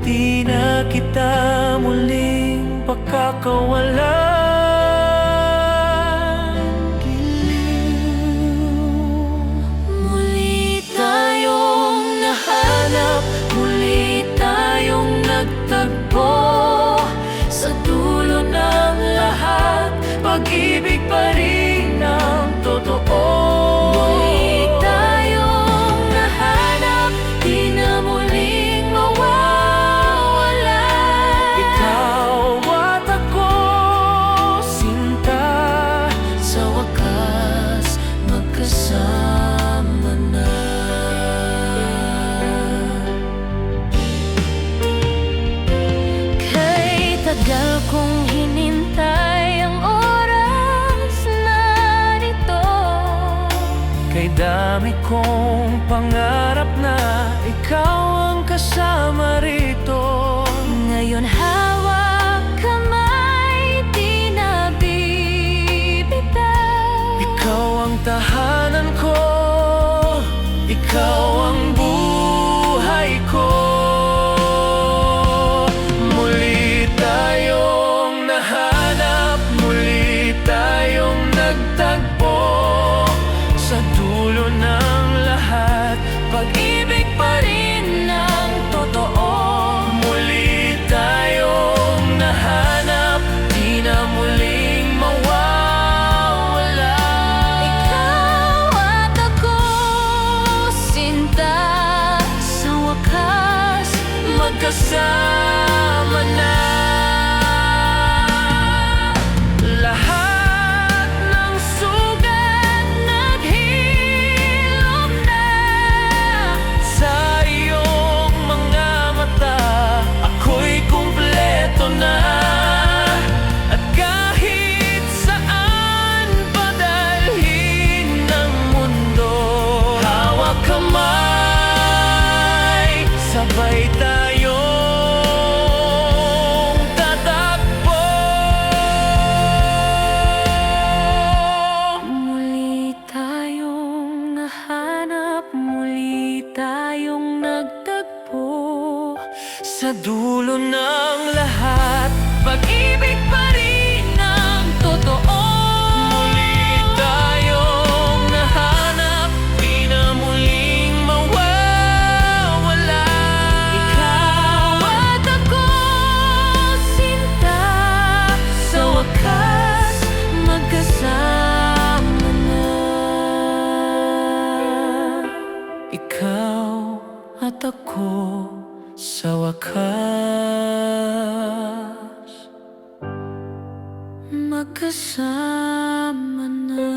Di na kita muling pakakawalan. muli tayong nahanap, muli tayong nagtagpo. Sa dulo ng lahat, pag-ibig pa rin ang totoo. Muli tayong nahanap, di na muling mawawala. Ikaw at ako, sinta, sa wakas magkasama na. Kay tagal kong hinintay ang oras na nito. Kay dami kong pangarap na ikaw ang kasama rito. Ngayon hawak kamay, di na bibitaw. Ikaw ang tahanan ko, ikaw ang buhay ko. Muli tayong nahanap, muli tayong nagtagpo. Sa dulo ng lahat, pag-ibig pa rin ang totoo. Muli tayong nahanap, di na muling mawawala. Ikaw at ako, sinta, sa wakas Magkasama na. Lahat ng sugat naghilom na sa iyong mga mata. Ako'y kumpleto na. At kahit saan padalhin ng mundo, hawak kamay, sabay tayong tatakbo. muli tayong nahanap, muli tayong nagtagpo. Sa dulo ng lahat, pag-ibig pa rin ang totoo. Muli tayong nahanap, di na muling mawawala. Ikaw at ako, sinta, sa wakas magkasama na. Ikaw at ako, sa wakas magkasama na.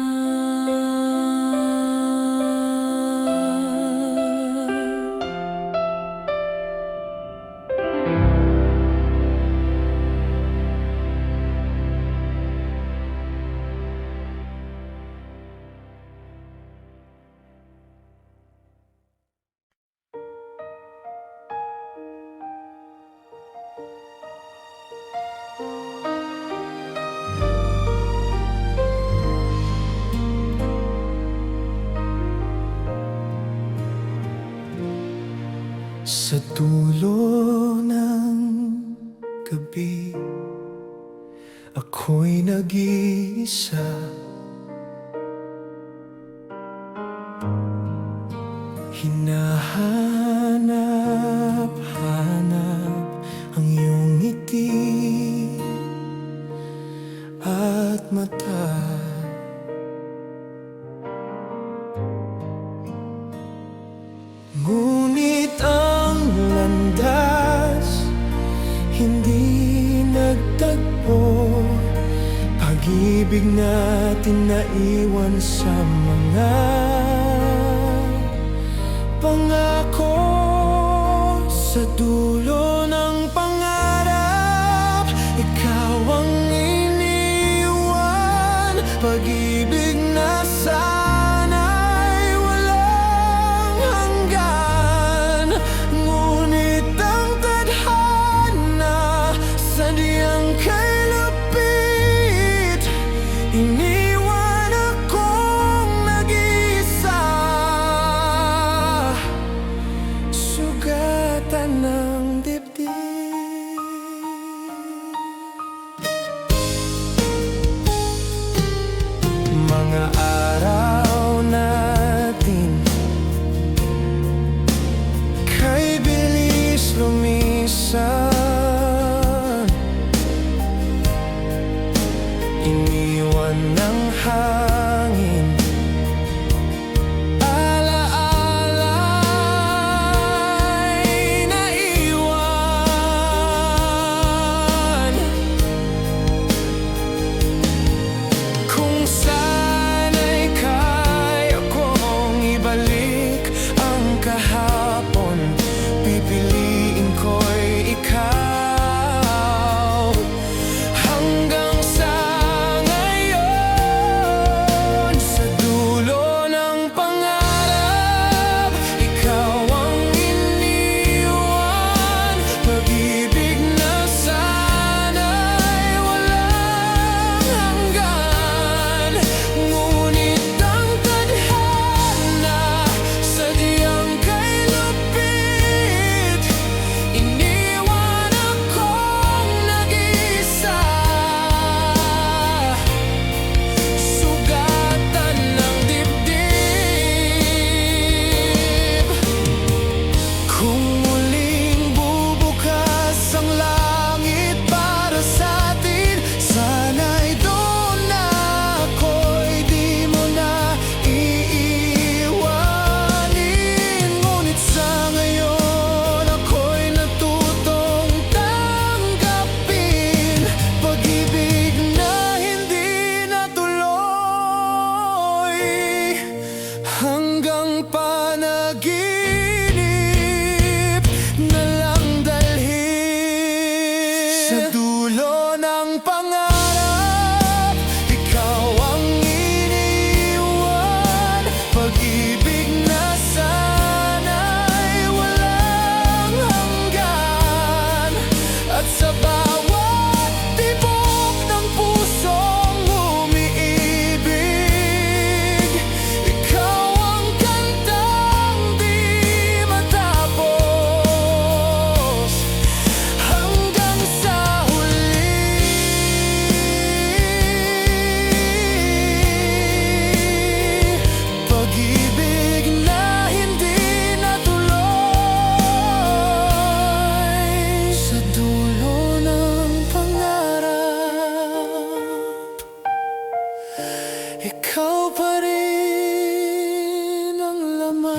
Sa dulo ng gabi, ako'y nag-iisa. Hinahanap-hanap ang iyong ngiti at mata. Ngunit ang hindi nagtagpo. Pag-ibig natin naiwan sa mga pangako. Sa dulo ng pangarap, ikaw ang iniwan. Pag-ibig na sana'y walang hanggan. Ngunit ang tadhana sadyang kay lupit. Iniwan akong nag-isa, sugatan ng dibdib. Mga araw natin kay bilis lumisan. Iniwan ng hangin alaala'y naiwan. Kung sana'y kaya kong ibalik ang kahapon, pipiliin ko'y ikaw. Hanggang sa ngayon, sa dulo ng pangarap, ikaw ang iniwan. Pag-ibig na sana'y walang hanggan. Ngunit ang tadhana sadyang kay lupit. Iniwan akong nag-isa, sugatan ng dibdib. Kung muling bubukas ang langit para sa atin, sana'y doon na ako'y di mo na iiwanin. Ngunit sa ngayon ako'y natutong tanggapin pag-ibig na hindi natuloy. Hanggang panaginip na lang dalhin. Sa dulo ng pangarap, ikaw ang iniwan. Pag-ibig na sana'y walang hanggan. At sa bawat tibok ng pusong umiibig, ikaw ang kantang di matapos. Hanggang sa huli, pag-ibig na hindi natuloy. Sa dulo ng pangarap, ikaw pa rin ang laman.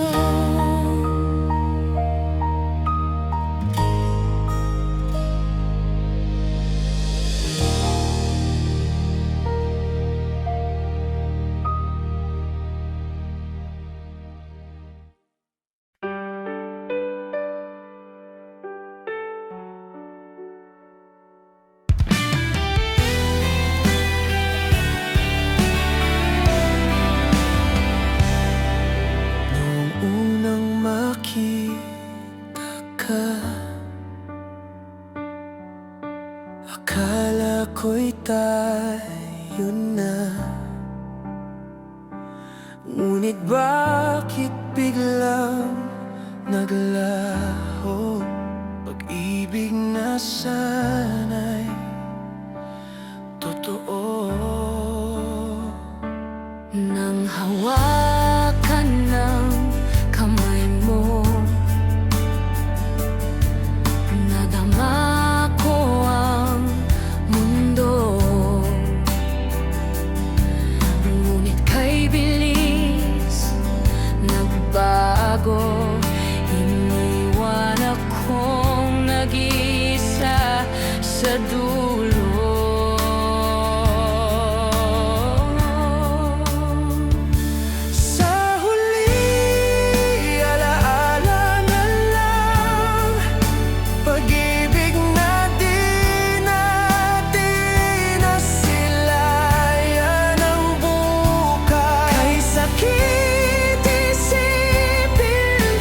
Noong unang makita ka, akala ko'y tayo na. Ngunit bakit biglang naglaho? Pag-ibig na sana'y totoo. Nang hawakan ng kamay mo, nadama ko ang mundo. Ngunit kay bilis nagbago. Iniwan akong nag-iisa, sa dulo. Sa huli, alaala na lang pag-ibig na di natin nasilayan ang bukas. Kay sakit isipin,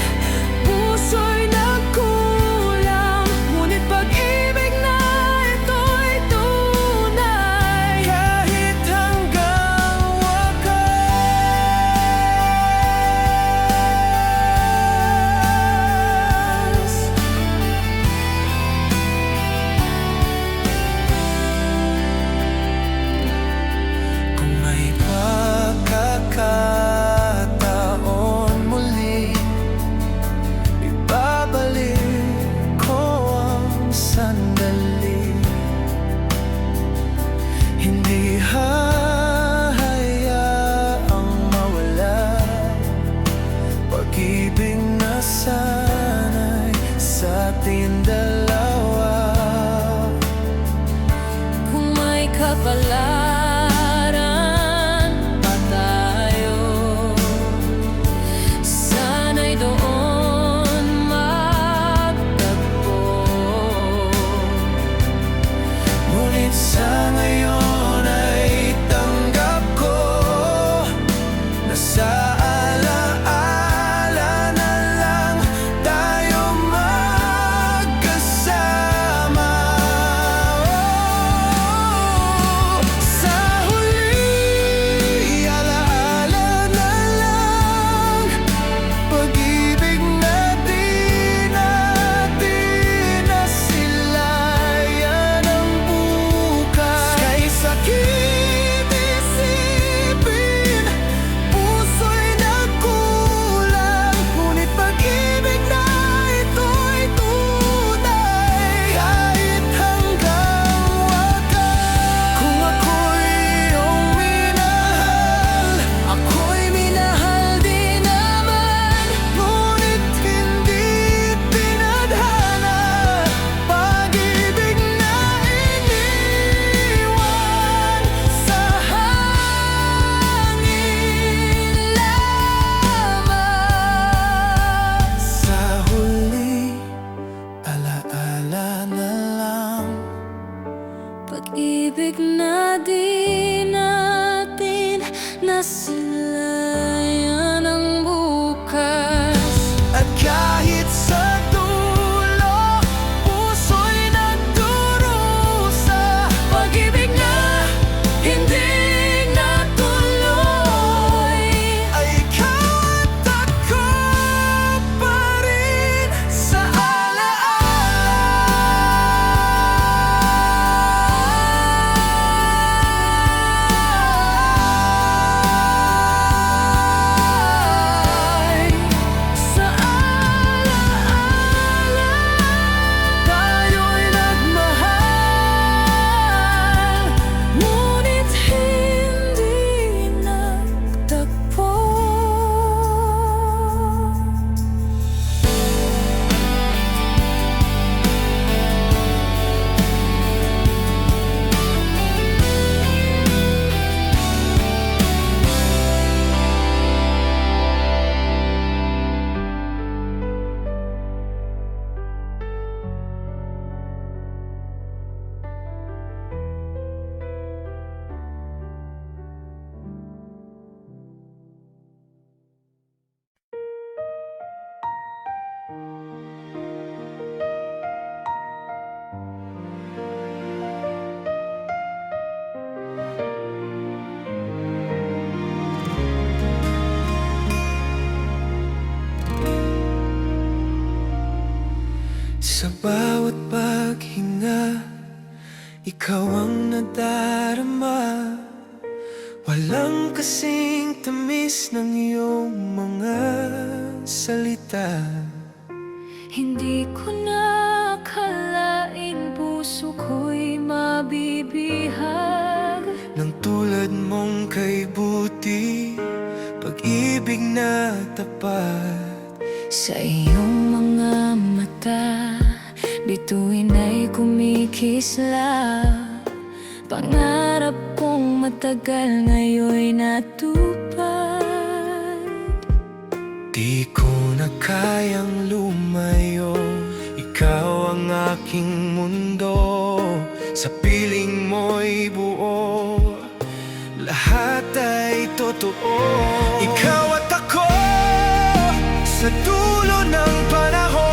puso'y nagkulang, ngunit pag-ibig na ito'y tunay kahit hanggang wakas. Kung may pagkakataon muli, ibabalik ko ang sandali. Hindi hahayaang mawala pag-ibig na sana'y sa ating dalawa. Kung may kapalaran pa tayo, sana'y doon magtagpo. Ngunit sa ngayon ay tanggap ko na sa alaala na lang tayo magkasama. Sa huli, alaala na lang pag-ibig na di natin nasilayan ang bukas. Kay sakit isipin, puso'y nagkulang, ngunit pag-ibig na ito'y tunay kahit hanggang wakas. Kung ako'y iyong minahal, ako'y minahal din naman, ngunit hindi tinadhana pag-ibig na iniwan sa hangin lamang. Sa huli, alaala na lang Pag-ibig na di natin nasilayan ang bukas. at kahit sa dulo, puso'y nagdurusa. Pag-ibig na hindi natuloy, Ay ikaw at ako pa rin sa alaala. sa alaala Tayo'y nagmahal, ngunit hindi nagtagpo. Sa bawat paghinga, ikaw ang nadarama. Walang kasing tamis ng iyong mga salita. Hindi ko na akalaing puso ko'y mabibihag. Nang tulad mong kay buti, pag-ibig na tapat. Sa iyong mga mata, bituin ay kumikislap. Pangarap kong matagal ngayon'y natupad. Di ko na kayang lumayo, ikaw ang aking mundo. Sa piling mo'y buo, lahat ay totoo. Ikaw at ako sa dulo ng panahon.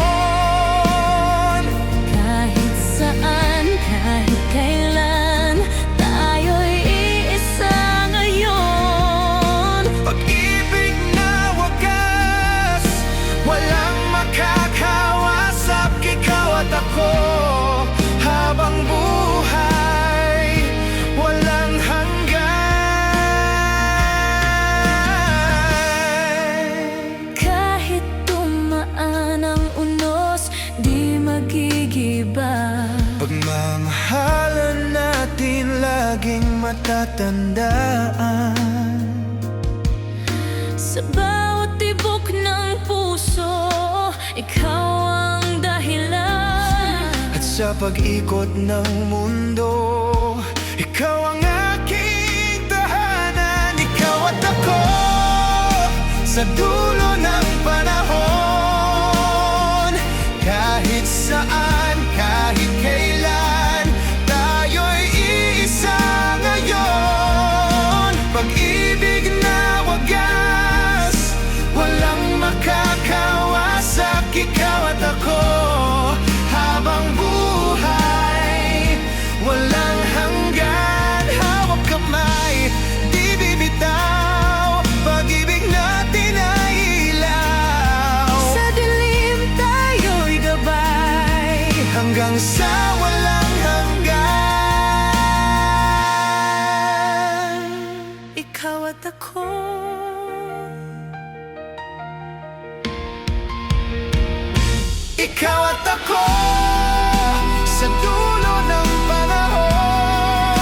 Kahit saan, kahit kailan, tayo'y iisa ngayon. Pag-ibig na wagas, walang makakawasak. Ikaw at ako habang buhay, walang hanggan. Kahit tumaan ang unos, di magigiba. Pagmamahalan natin laging matatandaan. Sa bawat tibok ng puso, ikaw ang dahilan. At sa pag-ikot ng mundo, ikaw ang aking tahanan. Ikaw at ako sa dulo ng panahon. Kahit saan, kahit kailan, tayo'y iisa ngayon. Pag-ibig na wagas, walang makakawasak. Ikaw at ako habang buhay, walang hanggan. Hawak kamay, di bibitaw. Pag-ibig natin ay ilaw. Sa dilim tayo'y gabay, Hanggang sa walang hanggan. ikaw at ako. Ikaw at ako sa dulo ng panahon.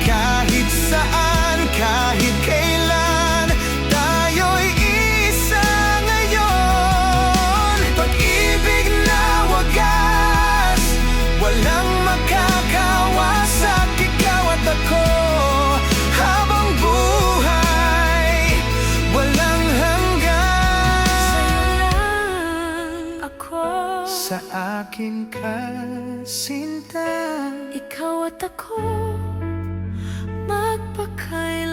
Kahit saan, kahit kailan, tayo'y isa ngayon. Pag-ibig na wagas, walang makakawasak. Ikaw at ako habang buhay, walang hanggan. Ako, Sa akin kasinta, ikaw at ako, magpakailanman.